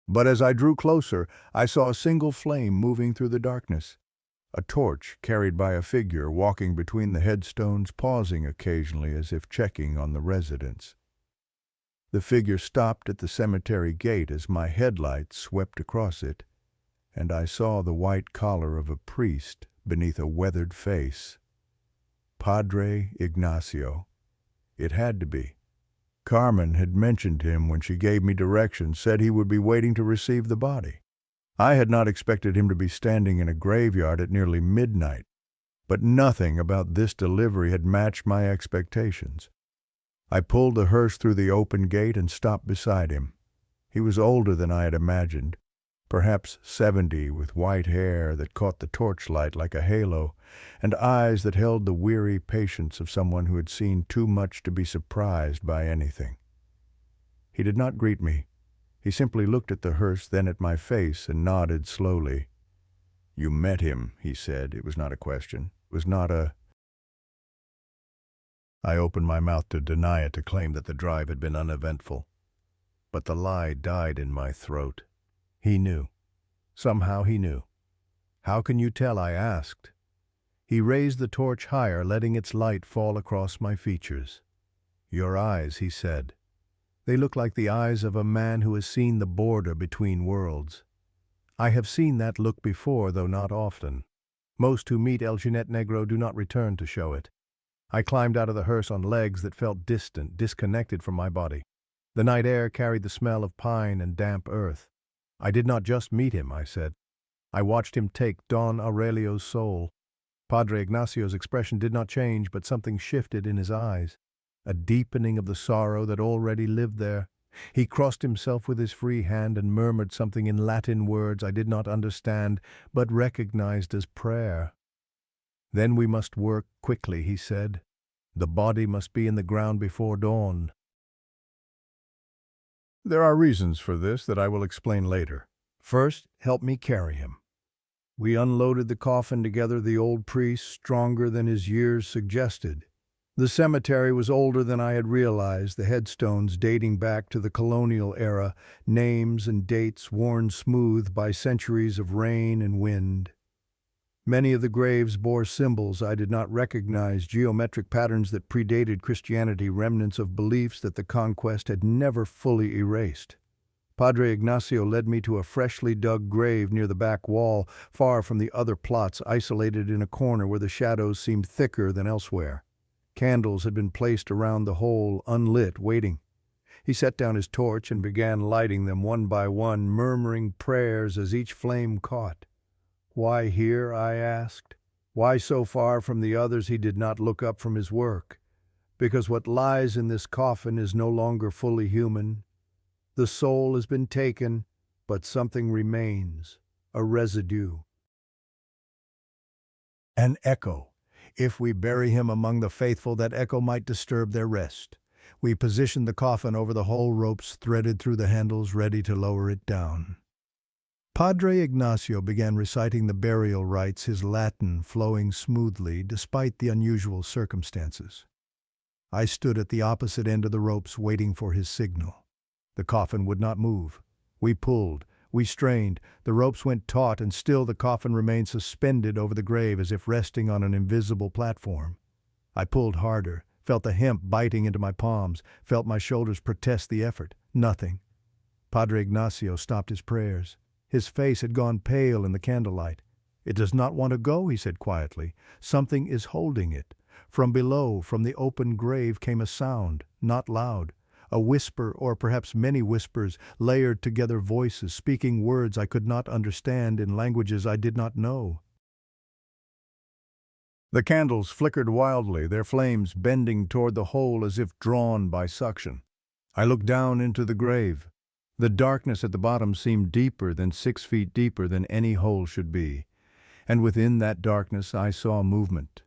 Speaker 1: But as I drew closer, I saw a single flame moving through the darkness. A torch carried by a figure walking between the headstones, pausing occasionally as if checking on the residents. The figure stopped at the cemetery gate as my headlights swept across it, and I saw the white collar of a priest beneath a weathered face. Padre Ignacio. It had to be. Carmen had mentioned him when she gave me directions, said he would be waiting to receive the body. I had not expected him to be standing in a graveyard at nearly midnight, but nothing about this delivery had matched my expectations. I pulled the hearse through the open gate and stopped beside him. He was older than I had imagined, perhaps 70, with white hair that caught the torchlight like a halo, and eyes that held the weary patience of someone who had seen too much to be surprised by anything. He did not greet me. He simply looked at the hearse, then at my face, and nodded slowly. "You met him," he said. It was not a question. It was not a... I opened my mouth to deny it, to claim that the drive had been uneventful. But the lie died in my throat. He knew. Somehow he knew. "How can you tell?" I asked. He raised the torch higher, letting its light fall across my features. "Your eyes," he said. "They look like the eyes of a man who has seen the border between worlds. I have seen that look before, though not often. Most who meet El Jinete Negro do not return to show it." I climbed out of the hearse on legs that felt distant, disconnected from my body. The night air carried the smell of pine and damp earth. "I did not just meet him," I said. "I watched him take Don Aurelio's soul." Padre Ignacio's expression did not change, but something shifted in his eyes, a deepening of the sorrow that already lived there. He crossed himself with his free hand and murmured something in Latin words I did not understand, but recognized as prayer. "Then we must work quickly," he said. "The body must be in the ground before dawn." There are reasons for this that I will explain later. First, help me carry him. We unloaded the coffin together, the old priest stronger than his years suggested. The cemetery was older than I had realized, the headstones dating back to the colonial era, names and dates worn smooth by centuries of rain and wind. Many of the graves bore symbols I did not recognize, geometric patterns that predated Christianity, remnants of beliefs that the conquest had never fully erased. Padre Ignacio led me to a freshly dug grave near the back wall, far from the other plots, isolated in a corner where the shadows seemed thicker than elsewhere. Candles had been placed around the hole, unlit, waiting. He set down his torch and began lighting them one by one, murmuring prayers as each flame caught. "Why here?" I asked. "Why so far from the others?" He did not look up from his work. "Because what lies in this coffin is no longer fully human. The soul has been taken, but something remains, a residue. An echo. If we bury him among the faithful, that echo might disturb their rest." We positioned the coffin over the whole, ropes threaded through the handles, ready to lower it down. Padre Ignacio began reciting the burial rites, his Latin flowing smoothly despite the unusual circumstances. I stood at the opposite end of the ropes waiting for his signal. The coffin would not move. We pulled, we strained, the ropes went taut, and still the coffin remained suspended over the grave as if resting on an invisible platform. I pulled harder, felt the hemp biting into my palms, felt my shoulders protest the effort. Nothing. Padre Ignacio stopped his prayers. His face had gone pale in the candlelight. "It does not want to go," he said quietly. "Something is holding it." From below, from the open grave, came a sound, not loud. A whisper, or perhaps many whispers, layered together voices, speaking words I could not understand in languages I did not know. The candles flickered wildly, their flames bending toward the hole as if drawn by suction. I looked down into the grave. The darkness at the bottom seemed deeper than 6 feet deeper than any hole should be. And within that darkness I saw movement.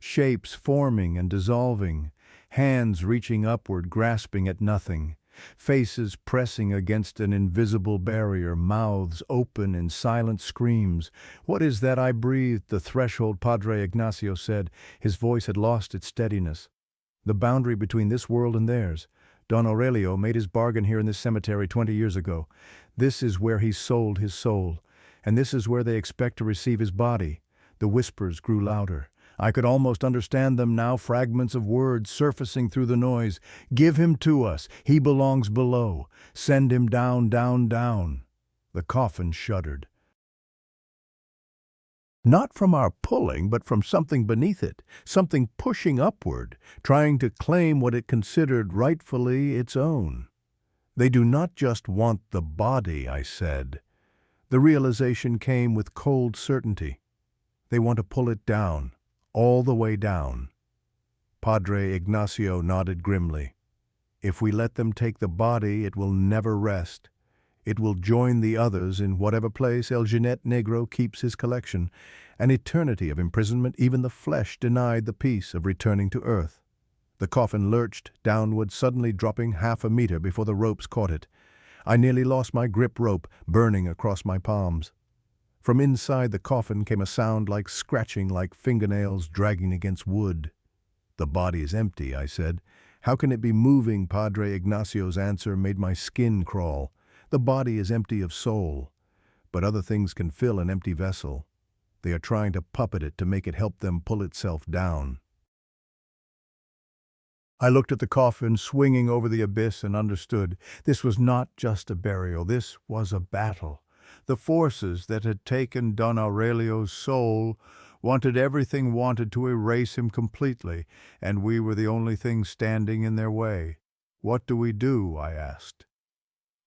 Speaker 1: Shapes forming and dissolving, hands reaching upward, grasping at nothing, faces pressing against an invisible barrier, mouths open in silent screams. "What is that?" I breathed. "The threshold," Padre Ignacio said. His voice had lost its steadiness. "The boundary between this world and theirs. Don Aurelio made his bargain here in this cemetery 20 years ago. This is where he sold his soul, and this is where they expect to receive his body." The whispers grew louder. I could almost understand them now, fragments of words surfacing through the noise. "Give him to us. He belongs below. Send him down, down, down." The coffin shuddered. Not from our pulling, but from something beneath it, something pushing upward, trying to claim what it considered rightfully its own. "They do not just want the body," I said. The realization came with cold certainty. They want to pull it down. All the way down. Padre Ignacio nodded grimly. "If we let them take the body, it will never rest. It will join the others in whatever place El Jinete Negro keeps his collection. An eternity of imprisonment, even the flesh denied the peace of returning to earth." The coffin lurched downward, suddenly dropping 1/2 meter before the ropes caught it. I nearly lost my grip rope, burning across my palms. From inside the coffin came a sound like scratching, like fingernails dragging against wood. "The body is empty," I said. "How can it be moving?" Padre Ignacio's answer made my skin crawl. "The body is empty of soul. But other things can fill an empty vessel. They are trying to puppet it to make it help them pull itself down." I looked at the coffin swinging over the abyss and understood. This was not just a burial. This was a battle. The forces that had taken Don Aurelio's soul wanted to erase him completely, and we were the only thing standing in their way. "What do we do?" I asked.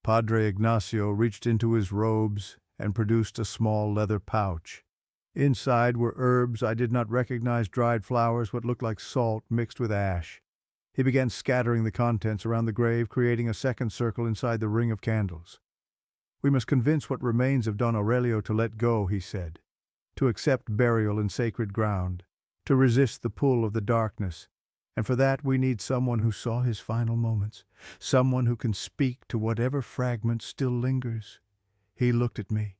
Speaker 1: Padre Ignacio reached into his robes and produced a small leather pouch. Inside were herbs I did not recognize, dried flowers, what looked like salt mixed with ash. He began scattering the contents around the grave, creating a second circle inside the ring of candles. "We must convince what remains of Don Aurelio to let go," he said, "to accept burial in sacred ground, to resist the pull of the darkness. And for that we need someone who saw his final moments, someone who can speak to whatever fragment still lingers." He looked at me.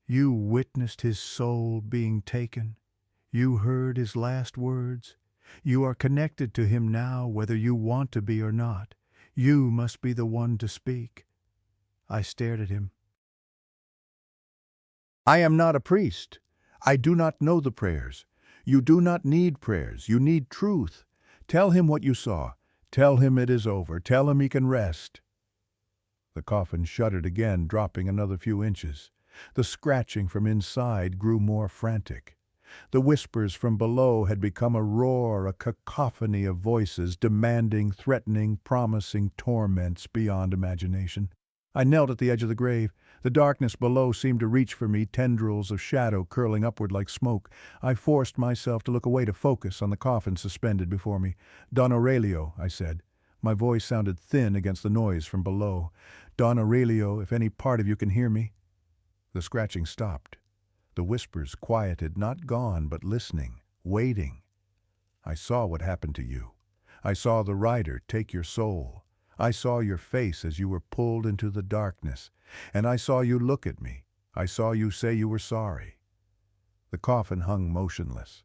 Speaker 1: "You witnessed his soul being taken. You heard his last words. You are connected to him now, whether you want to be or not. You must be the one to speak." I stared at him. "I am not a priest. I do not know the prayers. You do not need prayers. You need truth. Tell him what you saw. Tell him it is over. Tell him he can rest." The coffin shuddered again, dropping another few inches. The scratching from inside grew more frantic. The whispers from below had become a roar, a cacophony of voices, demanding, threatening, promising torments beyond imagination. I knelt at the edge of the grave. The darkness below seemed to reach for me, tendrils of shadow curling upward like smoke. I forced myself to look away, to focus on the coffin suspended before me. "Don Aurelio," I said. My voice sounded thin against the noise from below. "Don Aurelio, if any part of you can hear me." The scratching stopped. The whispers quieted, not gone, but listening, waiting. "I saw what happened to you. I saw the rider take your soul. I saw your face as you were pulled into the darkness, and I saw you look at me. I saw you say you were sorry." The coffin hung motionless.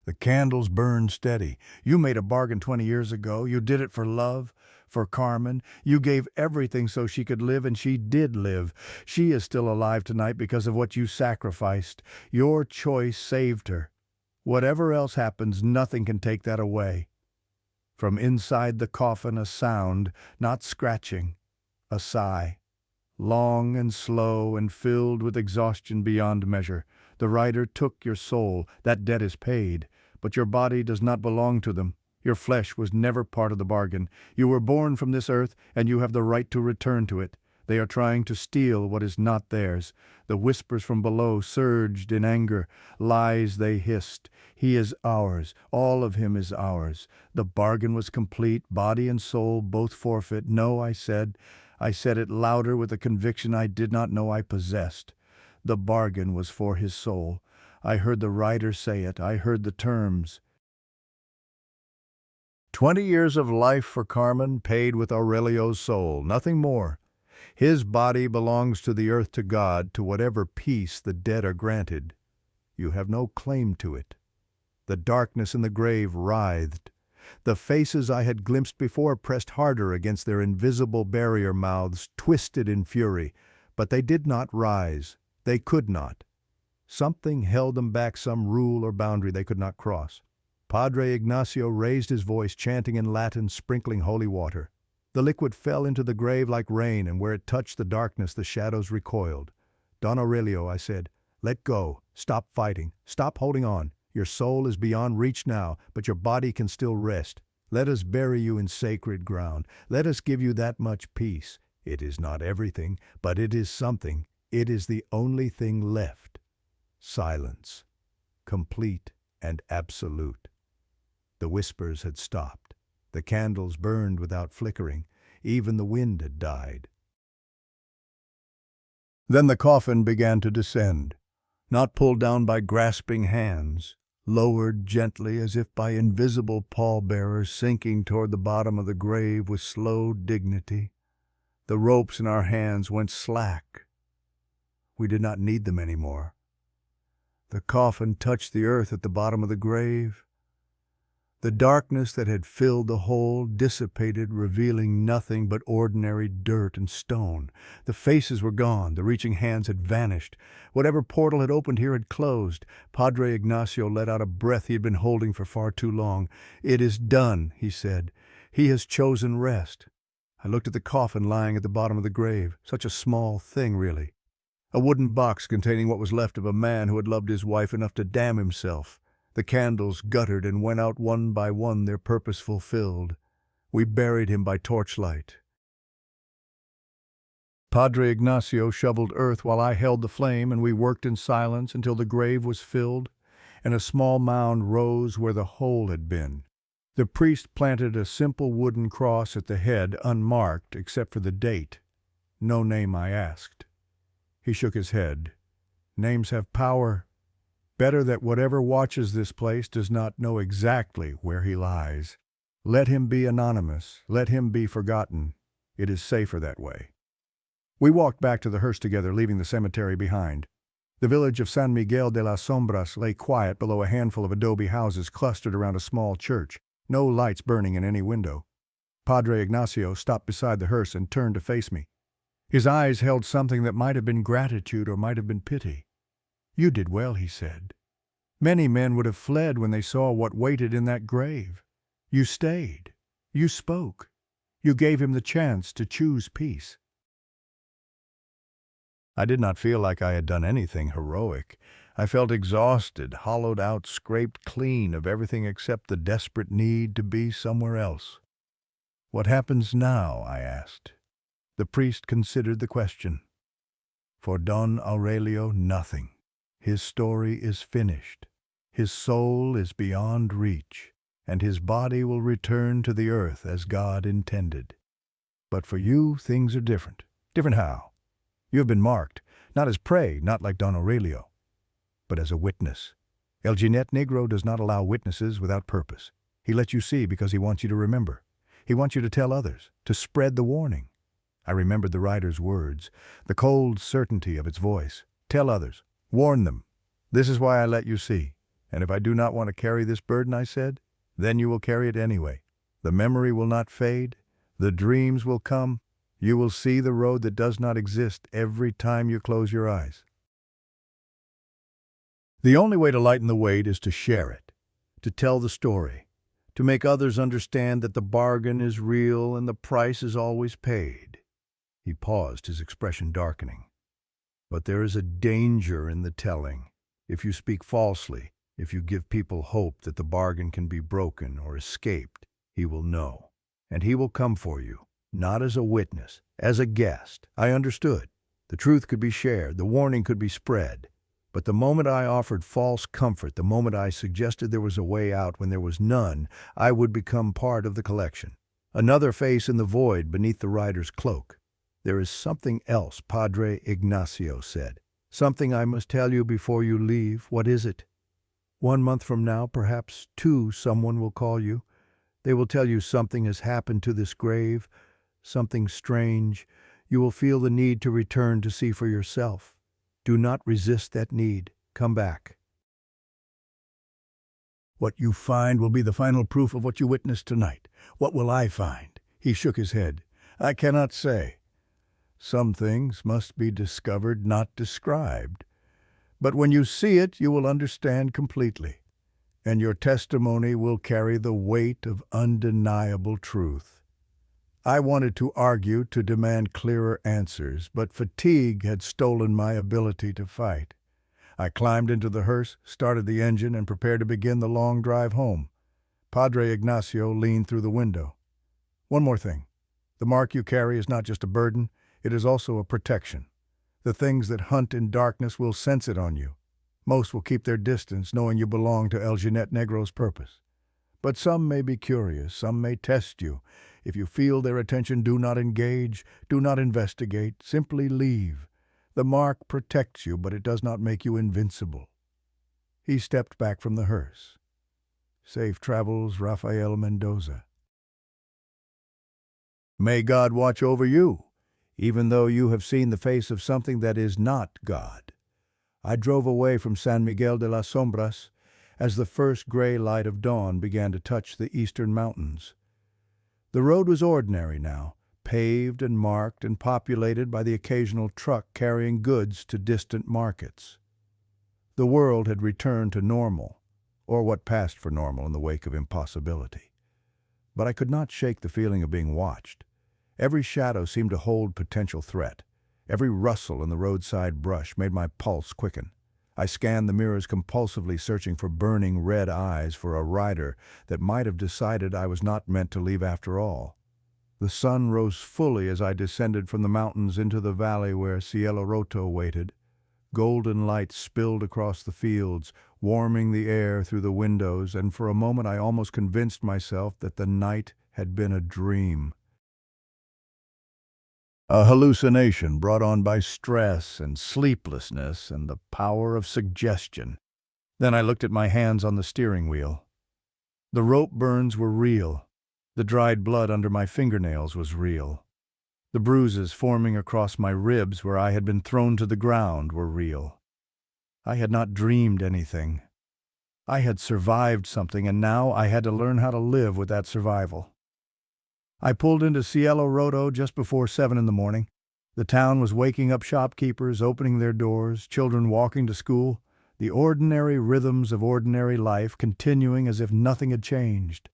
Speaker 1: The candles burned steady. "You made a bargain 20 years ago. You did it for love, for Carmen. You gave everything so she could live, and she did live. She is still alive tonight because of what you sacrificed. Your choice saved her. Whatever else happens, nothing can take that away." From inside the coffin, a sound, not scratching, a sigh. Long and slow and filled with exhaustion beyond measure. "The rider took your soul. That debt is paid. But your body does not belong to them. Your flesh was never part of the bargain. You were born from this earth, and you have the right to return to it. They are trying to steal what is not theirs." The whispers from below surged in anger. Lies they hissed. "He is ours. All of him is ours. The bargain was complete. Body and soul both forfeit." "No," I said. I said it louder with a conviction I did not know I possessed. The bargain was for his soul. I heard the rider say it. I heard the terms. 20 years of life for Carmen, paid with Aurelio's soul, nothing more. His body belongs to the earth, to God, to whatever peace the dead are granted. You have no claim to it. The darkness in the grave writhed. The faces I had glimpsed before pressed harder against their invisible barrier mouths, twisted in fury. But they did not rise. They could not. Something held them back, some rule or boundary they could not cross. Padre Ignacio raised his voice, chanting in Latin, sprinkling holy water. The liquid fell into the grave like rain, and where it touched the darkness, the shadows recoiled. "Don Aurelio," I said, "let go. Stop fighting. Stop holding on. Your soul is beyond reach now, but your body can still rest. Let us bury you in sacred ground. Let us give you that much peace. It is not everything, but it is something. It is the only thing left. Silence. Complete and absolute." The whispers had stopped. The candles burned without flickering. Even the wind had died. Then the coffin began to descend, not pulled down by grasping hands, lowered gently as if by invisible pallbearers, sinking toward the bottom of the grave with slow dignity. The ropes in our hands went slack. We did not need them anymore. The coffin touched the earth at the bottom of the grave. The darkness that had filled the hole dissipated, revealing nothing but ordinary dirt and stone. The faces were gone. The reaching hands had vanished. Whatever portal had opened here had closed. Padre Ignacio let out a breath he had been holding for far too long. "It is done," he said. "He has chosen rest." I looked at the coffin lying at the bottom of the grave. Such a small thing, really. A wooden box containing what was left of a man who had loved his wife enough to damn himself. The candles guttered and went out one by one, their purpose fulfilled. We buried him by torchlight. Padre Ignacio shoveled earth while I held the flame, and we worked in silence until the grave was filled, and a small mound rose where the hole had been. The priest planted a simple wooden cross at the head, unmarked except for the date. No name, I asked. He shook his head. "Names have power. Better that whatever watches this place does not know exactly where he lies. Let him be anonymous. Let him be forgotten. It is safer that way." We walked back to the hearse together, leaving the cemetery behind. The village of San Miguel de las Sombras lay quiet below a handful of adobe houses clustered around a small church, no lights burning in any window. Padre Ignacio stopped beside the hearse and turned to face me. His eyes held something that might have been gratitude or might have been pity. "You did well," he said. "Many men would have fled when they saw what waited in that grave. You stayed. You spoke. You gave him the chance to choose peace. I did not feel like I had done anything heroic. I felt exhausted, hollowed out, scraped clean of everything except the desperate need to be somewhere else. "What happens now?" I asked. The priest considered the question. "For Don Aurelio, nothing. His story is finished. His soul is beyond reach, and his body will return to the earth as God intended. But for you, things are different. Different how? You have been marked, not as prey, not like Don Aurelio, but as a witness. El Jinet Negro does not allow witnesses without purpose. He lets you see because he wants you to remember. He wants you to tell others, to spread the warning." I remembered the rider's words, the cold certainty of its voice. "Tell others. Warn them. This is why I let you see. And if I do not want to carry this burden," I said, "then you will carry it anyway. The memory will not fade. The dreams will come. You will see the road that does not exist every time you close your eyes." The only way to lighten the weight is to share it, to tell the story, to make others understand that the bargain is real and the price is always paid. He paused, his expression darkening. "But there is a danger in the telling. If you speak falsely, if you give people hope that the bargain can be broken or escaped, he will know. And he will come for you, not as a witness, as a guest." I understood. The truth could be shared, the warning could be spread. But the moment I offered false comfort, the moment I suggested there was a way out when there was none, I would become part of the collection. Another face in the void beneath the rider's cloak. "There is something else," Padre Ignacio said. "Something I must tell you before you leave. What is it? 1 month from now, perhaps 2, someone will call you. They will tell you something has happened to this grave, something strange. You will feel the need to return to see for yourself. Do not resist that need. Come back. What you find will be the final proof of what you witnessed tonight. What will I find?" He shook his head. "I cannot say. Some things must be discovered, not described. But when you see it, you will understand completely, and your testimony will carry the weight of undeniable truth." I wanted to argue, to demand clearer answers, but fatigue had stolen my ability to fight. I climbed into the hearse, started the engine, and prepared to begin the long drive home. Padre Ignacio leaned through the window. "One more thing. The mark you carry is not just a burden, it is also a protection. The things that hunt in darkness will sense it on you. Most will keep their distance, knowing you belong to El Jinet Negro's purpose. But some may be curious, some may test you. If you feel their attention, do not engage, do not investigate, simply leave. The mark protects you, but it does not make you invincible." He stepped back from the hearse. Safe travels, Rafael Mendoza. May God watch over you, even though you have seen the face of something that is not God. I drove away from San Miguel de las Sombras as the first gray light of dawn began to touch the eastern mountains. The road was ordinary now, paved and marked and populated by the occasional truck carrying goods to distant markets. The world had returned to normal, or what passed for normal in the wake of impossibility. But I could not shake the feeling of being watched. Every shadow seemed to hold potential threat. Every rustle in the roadside brush made my pulse quicken. I scanned the mirrors compulsively, searching for burning red eyes for a rider that might have decided I was not meant to leave after all. The sun rose fully as I descended from the mountains into the valley where Cielo Roto waited. Golden light spilled across the fields, warming the air through the windows, and for a moment I almost convinced myself that the night had been a dream. A hallucination brought on by stress and sleeplessness and the power of suggestion. Then I looked at my hands on the steering wheel. The rope burns were real. The dried blood under my fingernails was real. The bruises forming across my ribs where I had been thrown to the ground were real. I had not dreamed anything. I had survived something, and now I had to learn how to live with that survival. I pulled into Cielo Roto just before 7 in the morning. The town was waking up, shopkeepers opening their doors, children walking to school, the ordinary rhythms of ordinary life continuing as if nothing had changed.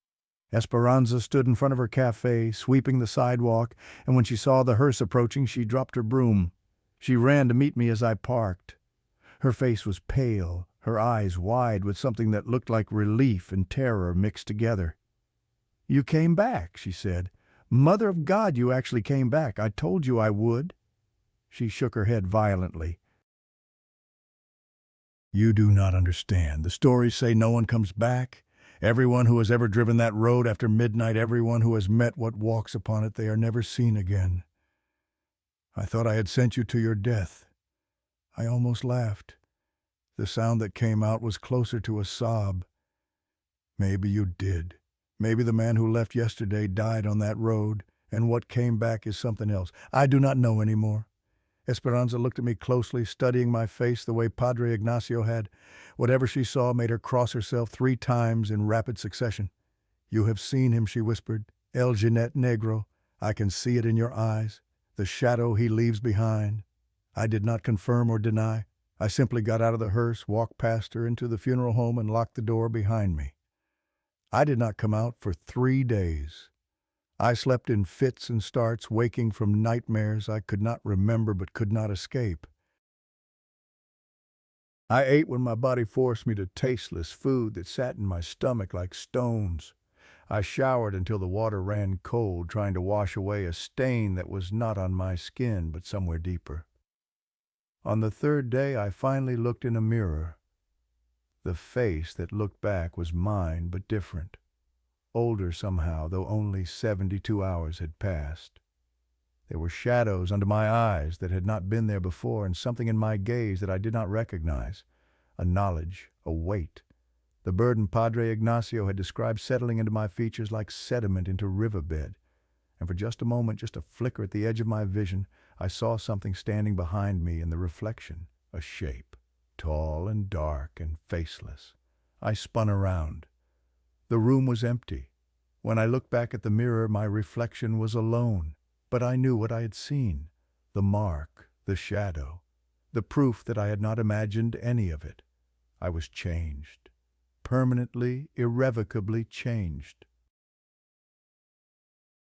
Speaker 1: Esperanza stood in front of her cafe, sweeping the sidewalk, and when she saw the hearse approaching, she dropped her broom. She ran to meet me as I parked. Her face was pale, her eyes wide with something that looked like relief and terror mixed together. "You came back," she said. "Mother of God, you actually came back. I told you I would." She shook her head violently. "You do not understand. The stories say no one comes back. Everyone who has ever driven that road after midnight, everyone who has met what walks upon it, they are never seen again. I thought I had sent you to your death." I almost laughed. The sound that came out was closer to a sob. "Maybe you did. Maybe the man who left yesterday died on that road, and what came back is something else. I do not know anymore." Esperanza looked at me closely, studying my face the way Padre Ignacio had. Whatever she saw made her cross herself 3 times in rapid succession. "You have seen him," she whispered. "El Jinete Negro. I can see it in your eyes. The shadow he leaves behind." I did not confirm or deny. I simply got out of the hearse, walked past her into the funeral home, and locked the door behind me. I did not come out for 3 days. I slept in fits and starts, waking from nightmares I could not remember but could not escape. I ate when my body forced me to tasteless food that sat in my stomach like stones. I showered until the water ran cold, trying to wash away a stain that was not on my skin but somewhere deeper. On the 3rd day, I finally looked in a mirror. The face that looked back was mine but different. Older somehow, though only 72 hours had passed. There were shadows under my eyes that had not been there before, and something in my gaze that I did not recognize. A knowledge, a weight. The burden Padre Ignacio had described settling into my features like sediment into riverbed. And for just a moment, just a flicker at the edge of my vision, I saw something standing behind me in the reflection. A shape, tall and dark and faceless. I spun around. The room was empty. When I looked back at the mirror, my reflection was alone. But I knew what I had seen. The mark, the shadow, the proof that I had not imagined any of it. I was changed. Permanently, irrevocably changed.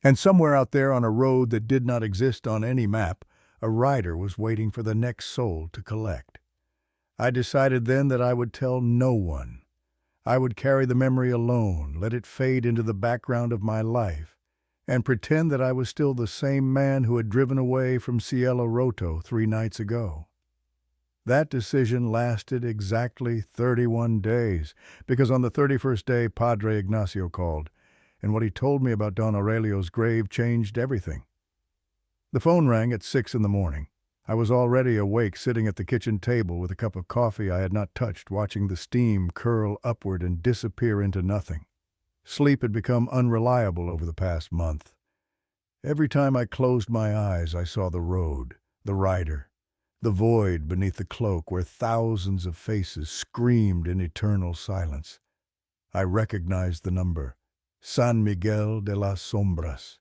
Speaker 1: And somewhere out there on a road that did not exist on any map, a rider was waiting for the next soul to collect. I decided then that I would tell no one. I would carry the memory alone, let it fade into the background of my life, and pretend that I was still the same man who had driven away from Cielo Roto 3 nights ago. That decision lasted exactly 31 days, because on the 31st day, Padre Ignacio called, and what he told me about Don Aurelio's grave changed everything. The phone rang at 6 in the morning. I was already awake, sitting at the kitchen table with a cup of coffee I had not touched, watching the steam curl upward and disappear into nothing. Sleep had become unreliable over the past month. Every time I closed my eyes, I saw the road, the rider, the void beneath the cloak where thousands of faces screamed in eternal silence. I recognized the number, San Miguel de las Sombras.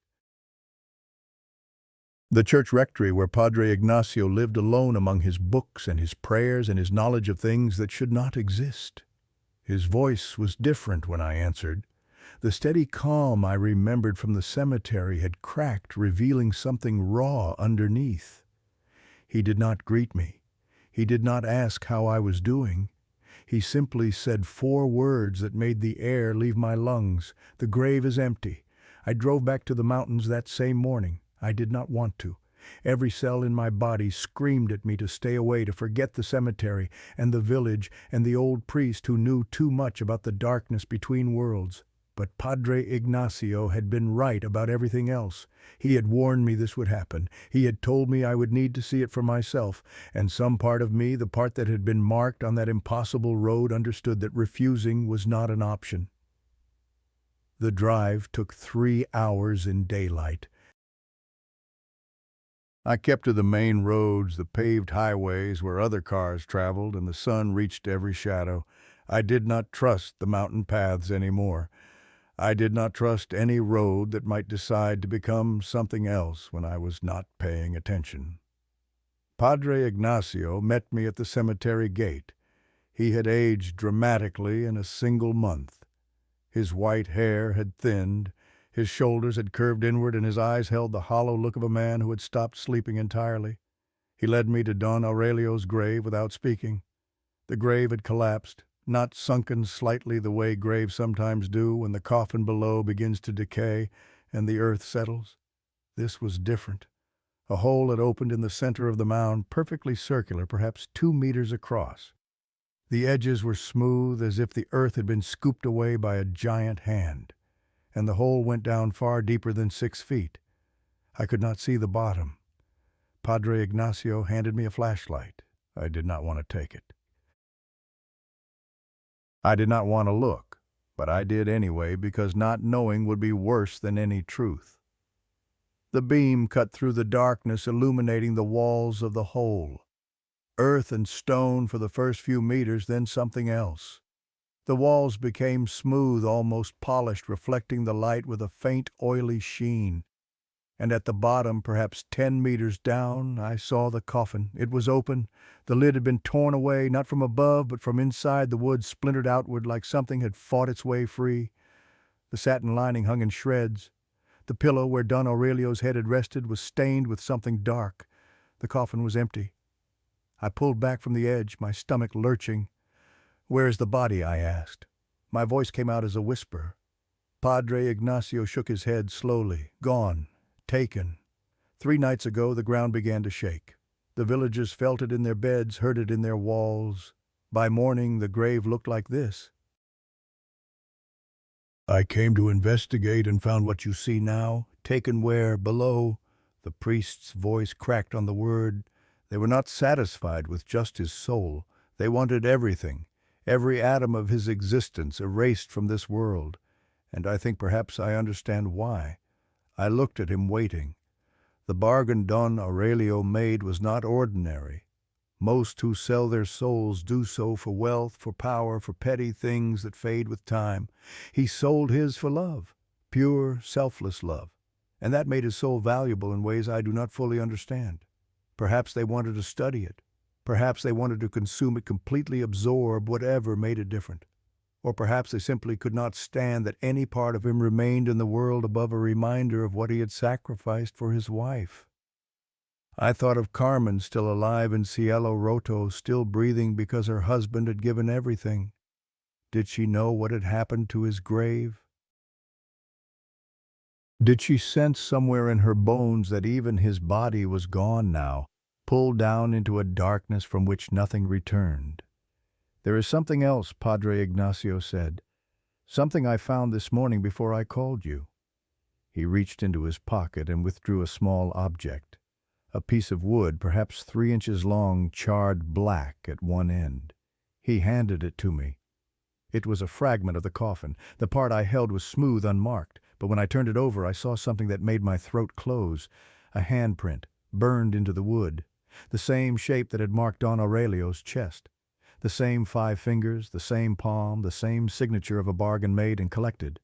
Speaker 1: The church rectory where Padre Ignacio lived alone among his books and his prayers and his knowledge of things that should not exist. His voice was different when I answered. The steady calm I remembered from the cemetery had cracked, revealing something raw underneath. He did not greet me. He did not ask how I was doing. He simply said 4 words that made the air leave my lungs. "The grave is empty." I drove back to the mountains that same morning. I did not want to. Every cell in my body screamed at me to stay away, to forget the cemetery and the village and the old priest who knew too much about the darkness between worlds. But Padre Ignacio had been right about everything else. He had warned me this would happen. He had told me I would need to see it for myself, and some part of me, the part that had been marked on that impossible road, understood that refusing was not an option. The drive took 3 hours in daylight. I kept to the main roads, the paved highways where other cars traveled, and the sun reached every shadow. I did not trust the mountain paths anymore. I did not trust any road that might decide to become something else when I was not paying attention. Padre Ignacio met me at the cemetery gate. He had aged dramatically in a single month. His white hair had thinned, his shoulders had curved inward, and his eyes held the hollow look of a man who had stopped sleeping entirely. He led me to Don Aurelio's grave without speaking. The grave had collapsed, not sunken slightly the way graves sometimes do when the coffin below begins to decay and the earth settles. This was different. A hole had opened in the center of the mound, perfectly circular, perhaps 2 meters across. The edges were smooth, as if the earth had been scooped away by a giant hand, and the hole went down far deeper than 6 feet. I could not see the bottom. Padre Ignacio handed me a flashlight. I did not want to take it. I did not want to look, but I did anyway, because not knowing would be worse than any truth. The beam cut through the darkness, illuminating the walls of the hole. Earth and stone for the first few meters, then something else. The walls became smooth, almost polished, reflecting the light with a faint, oily sheen. And at the bottom, perhaps 10 meters down, I saw the coffin. It was open. The lid had been torn away, not from above, but from inside. The wood splintered outward like something had fought its way free. The satin lining hung in shreds. The pillow where Don Aurelio's head had rested was stained with something dark. The coffin was empty. I pulled back from the edge, my stomach lurching. "Where is the body?" I asked. My voice came out as a whisper. Padre Ignacio shook his head slowly. "Gone. Taken. 3 nights ago the ground began to shake. The villagers felt it in their beds, heard it in their walls. By morning the grave looked like this." "I came to investigate and found what you see now. Taken where? Below?" The priest's voice cracked on the word. They were not satisfied with just his soul. They wanted everything, every atom of his existence erased from this world. And I think perhaps I understand why. I looked at him waiting. The bargain Don Aurelio made was not ordinary. Most who sell their souls do so for wealth, for power, for petty things that fade with time. He sold his for love, pure, selfless love, and that made his soul valuable in ways I do not fully understand. Perhaps they wanted to study it. Perhaps they wanted to consume it completely, absorb whatever made it different. Or perhaps they simply could not stand that any part of him remained in the world above a reminder of what he had sacrificed for his wife. I thought of Carmen, still alive in Cielo Roto, still breathing because her husband had given everything. Did she know what had happened to his grave? Did she sense somewhere in her bones that even his body was gone now, pulled down into a darkness from which nothing returned? "There is something else," Padre Ignacio said. "Something I found this morning before I called you." He reached into his pocket and withdrew a small object. A piece of wood, perhaps 3 inches long, charred black at one end. He handed it to me. It was a fragment of the coffin. The part I held was smooth, unmarked, but when I turned it over I saw something that made my throat close. A handprint, burned into the wood. The same shape that had marked Don Aurelio's chest. The same 5 fingers, the same palm, the same signature of a bargain made and collected.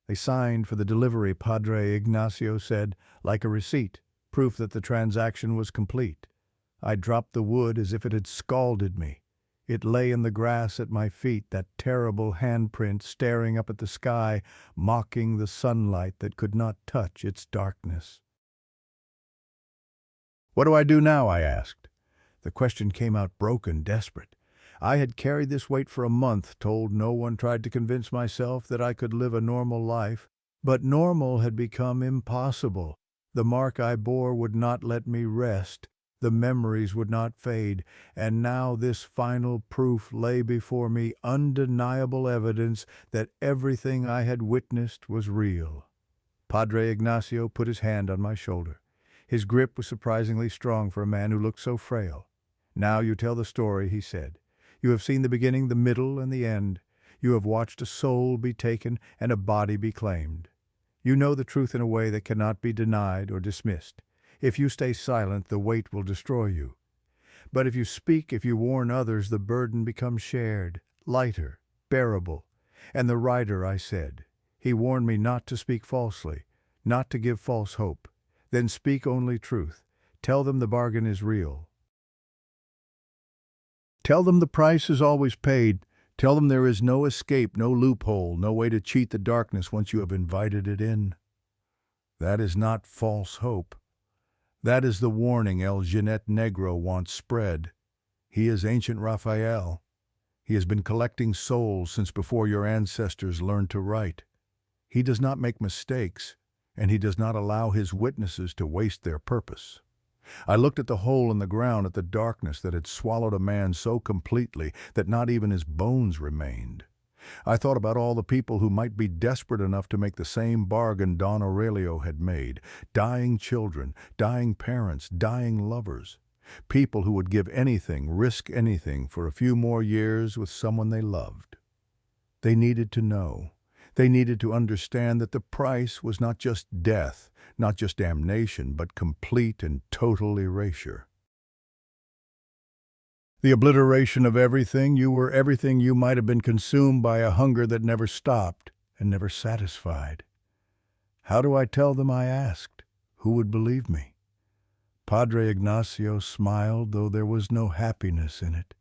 Speaker 1: They signed for the delivery, Padre Ignacio said, like a receipt, proof that the transaction was complete. I dropped the wood as if it had scalded me. It lay in the grass at my feet, that terrible handprint staring up at the sky, mocking the sunlight that could not touch its darkness. "What do I do now?" I asked. The question came out broken, desperate. I had carried this weight for a month, told no one, tried to convince myself that I could live a normal life. But normal had become impossible. The mark I bore would not let me rest. The memories would not fade. And now this final proof lay before me, undeniable evidence that everything I had witnessed was real. Padre Ignacio put his hand on my shoulder. His grip was surprisingly strong for a man who looked so frail. "Now you tell the story," he said. "You have seen the beginning, the middle, and the end. You have watched a soul be taken and a body be claimed. You know the truth in a way that cannot be denied or dismissed. If you stay silent, the weight will destroy you. But if you speak, if you warn others, the burden becomes shared, lighter, bearable. And the writer," I said, "he warned me not to speak falsely, not to give false hope. Then speak only truth. Tell them the bargain is real. Tell them the price is always paid. Tell them there is no escape, no loophole, no way to cheat the darkness once you have invited it in. That is not false hope. That is the warning El Jinete Negro wants spread. He is ancient Raphael. He has been collecting souls since before your ancestors learned to write. He does not make mistakes, and he does not allow his witnesses to waste their purpose. I looked at the hole in the ground, at the darkness that had swallowed a man so completely that not even his bones remained. I thought about all the people who might be desperate enough to make the same bargain Don Aurelio had made. Dying children, dying parents, dying lovers. People who would give anything, risk anything for a few more years with someone they loved. They needed to know. They needed to understand that the price was not just death, not just damnation, but complete and total erasure. The obliteration of everything. You were everything. You might have been consumed by a hunger that never stopped and never satisfied. How do I tell them? I asked. Who would believe me? Padre Ignacio smiled, though there was no happiness in it.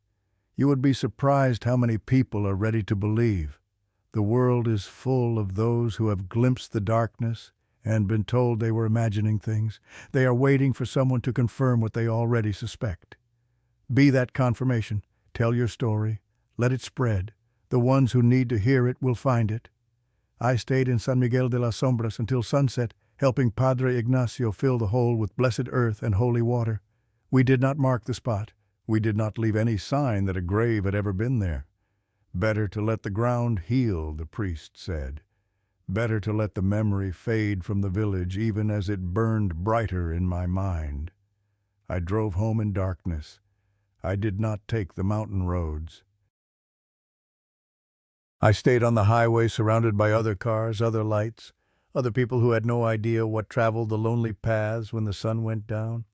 Speaker 1: You would be surprised how many people are ready to believe. The world is full of those who have glimpsed the darkness and been told they were imagining things. They are waiting for someone to confirm what they already suspect. Be that confirmation. Tell your story. Let it spread. The ones who need to hear it will find it. I stayed in San Miguel de las Sombras until sunset, helping Padre Ignacio fill the hole with blessed earth and holy water. We did not mark the spot. We did not leave any sign that a grave had ever been there. Better to let the ground heal, the priest said. Better to let the memory fade from the village even as it burned brighter in my mind. I drove home in darkness. I did not take the mountain roads. I stayed on the highway surrounded by other cars, other lights, other people who had no idea what traveled the lonely paths when the sun went down.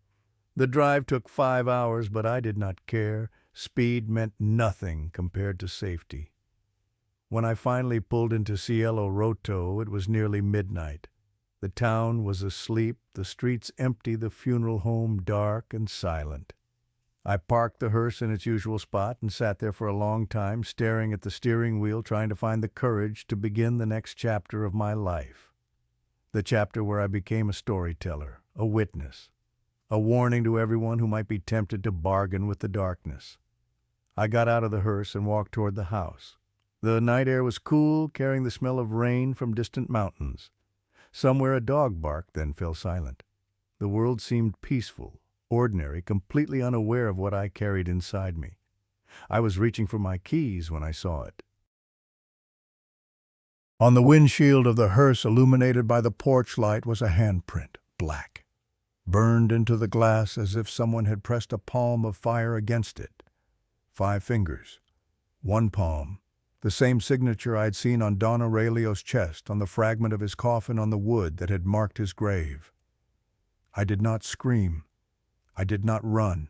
Speaker 1: The drive took 5 hours, but I did not care. Speed meant nothing compared to safety. When I finally pulled into Cielo Roto, it was nearly midnight. The town was asleep, the streets empty, the funeral home dark and silent. I parked the hearse in its usual spot and sat there for a long time, staring at the steering wheel, trying to find the courage to begin the next chapter of my life. The chapter where I became a storyteller, a witness, a warning to everyone who might be tempted to bargain with the darkness. I got out of the hearse and walked toward the house. The night air was cool, carrying the smell of rain from distant mountains. Somewhere a dog barked, then fell silent. The world seemed peaceful, ordinary, completely unaware of what I carried inside me. I was reaching for my keys when I saw it. On the windshield of the hearse, illuminated by the porch light, was a handprint, black, burned into the glass as if someone had pressed a palm of fire against it. 5 fingers, 1 palm, the same signature I'd seen on Don Aurelio's chest, on the fragment of his coffin on the wood that had marked his grave. I did not scream. I did not run.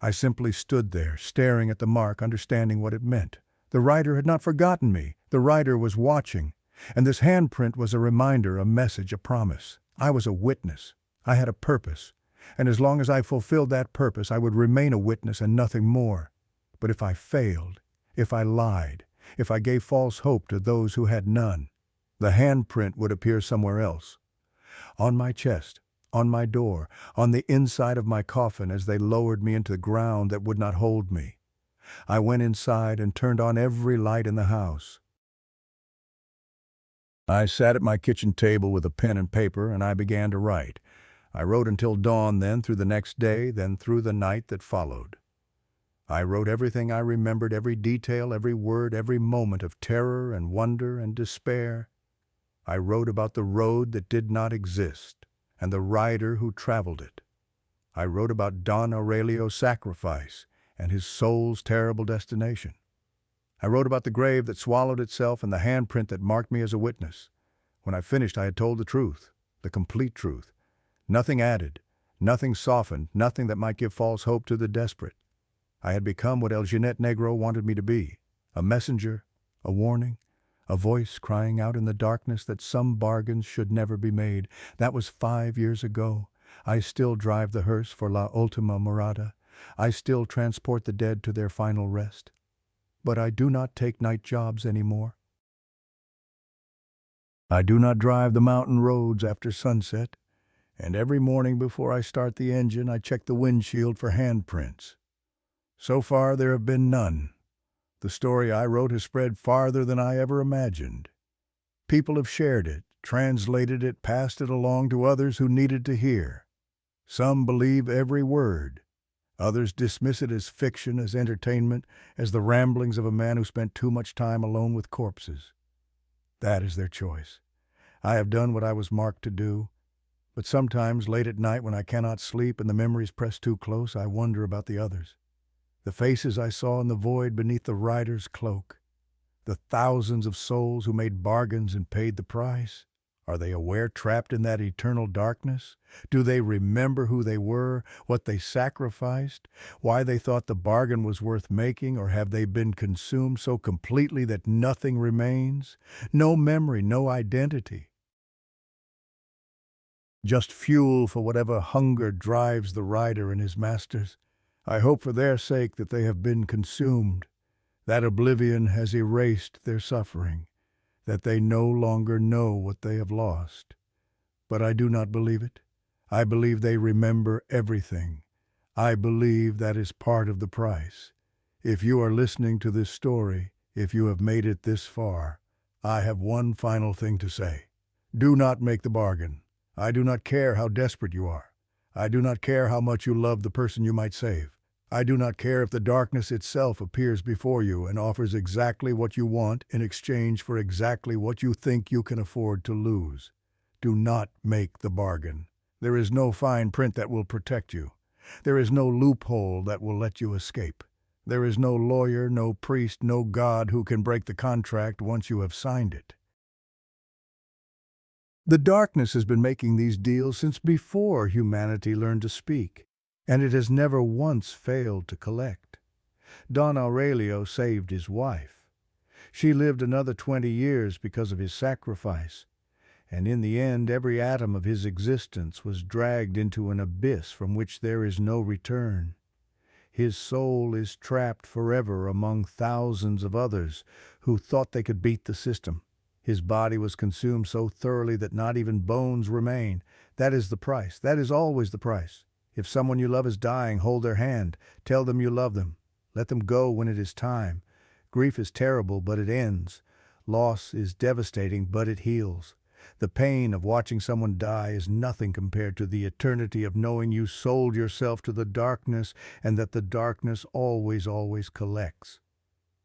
Speaker 1: I simply stood there, staring at the mark, understanding what it meant. The writer had not forgotten me. The writer was watching. And this handprint was a reminder, a message, a promise. I was a witness. I had a purpose. And as long as I fulfilled that purpose, I would remain a witness and nothing more. But if I failed, if I lied, if I gave false hope to those who had none, the handprint would appear somewhere else. On my chest, on my door, on the inside of my coffin as they lowered me into the ground that would not hold me. I went inside and turned on every light in the house. I sat at my kitchen table with a pen and paper, and I began to write. I wrote until dawn, then through the next day, then through the night that followed. I wrote everything I remembered, every detail, every word, every moment of terror and wonder and despair. I wrote about the road that did not exist and the rider who traveled it. I wrote about Don Aurelio's sacrifice and his soul's terrible destination. I wrote about the grave that swallowed itself and the handprint that marked me as a witness. When I finished, I had told the truth, the complete truth. Nothing added, nothing softened, nothing that might give false hope to the desperate. I had become what El Jinete Negro wanted me to be, a messenger, a warning, a voice crying out in the darkness that some bargains should never be made. That was 5 years ago. I still drive the hearse for La Ultima Morada. I still transport the dead to their final rest. but I do not take night jobs anymore. I do not drive the mountain roads after sunset, and every morning before I start the engine, I check the windshield for handprints. So far, there have been none. The story I wrote has spread farther than I ever imagined. People have shared it, translated it, passed it along to others who needed to hear. Some believe every word. Others dismiss it as fiction, as entertainment, as the ramblings of a man who spent too much time alone with corpses. That is their choice. I have done what I was marked to do, but sometimes late at night when I cannot sleep and the memories press too close, I wonder about the others. The faces I saw in the void beneath the rider's cloak. The thousands of souls who made bargains and paid the price. Are they aware, trapped in that eternal darkness? Do they remember who they were, what they sacrificed, why they thought the bargain was worth making, or have they been consumed so completely that nothing remains? No memory, no identity. Just fuel for whatever hunger drives the rider and his masters. I hope for their sake that they have been consumed, that oblivion has erased their suffering, that they no longer know what they have lost. But I do not believe it. I believe they remember everything. I believe that is part of the price. If you are listening to this story, if you have made it this far, I have one final thing to say. Do not make the bargain. I do not care how desperate you are. I do not care how much you love the person you might save. I do not care if the darkness itself appears before you and offers exactly what you want in exchange for exactly what you think you can afford to lose. Do not make the bargain. There is no fine print that will protect you. There is no loophole that will let you escape. There is no lawyer, no priest, no God who can break the contract once you have signed it. The darkness has been making these deals since before humanity learned to speak, and it has never once failed to collect. Don Aurelio saved his wife. She lived another 20 years because of his sacrifice, and in the end every atom of his existence was dragged into an abyss from which there is no return. His soul is trapped forever among thousands of others who thought they could beat the system. His body was consumed so thoroughly that not even bones remain. That is the price. That is always the price. If someone you love is dying, hold their hand. Tell them you love them. Let them go when it is time. Grief is terrible, but it ends. Loss is devastating, but it heals. The pain of watching someone die is nothing compared to the eternity of knowing you sold yourself to the darkness and that the darkness always, always collects.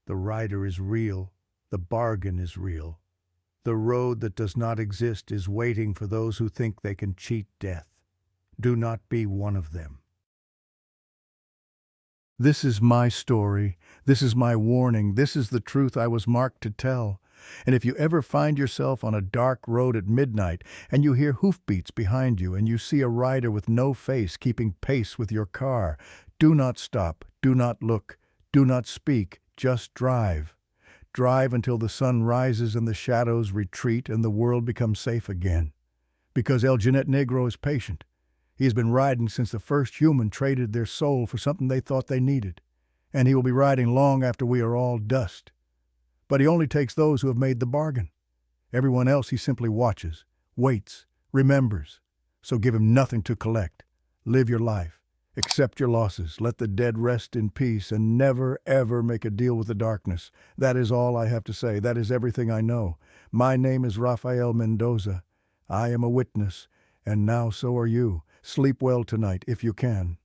Speaker 1: The rider is real. The bargain is real. The road that does not exist is waiting for those who think they can cheat death. Do not be one of them. This is my story. This is my warning. This is the truth I was marked to tell. And if you ever find yourself on a dark road at midnight and you hear hoofbeats behind you and you see a rider with no face keeping pace with your car, do not stop. Do not look. Do not speak. Just drive. Drive until the sun rises and the shadows retreat and the world becomes safe again. Because El Jeanette Negro is patient. He has been riding since the first human traded their soul for something they thought they needed. And he will be riding long after we are all dust. But he only takes those who have made the bargain. Everyone else he simply watches, waits, remembers. So give him nothing to collect. Live your life. Accept your losses. Let the dead rest in peace and never, ever make a deal with the darkness. That is all I have to say. That is everything I know. My name is Rafael Mendoza. I am a witness, and now so are you. Sleep well tonight if you can.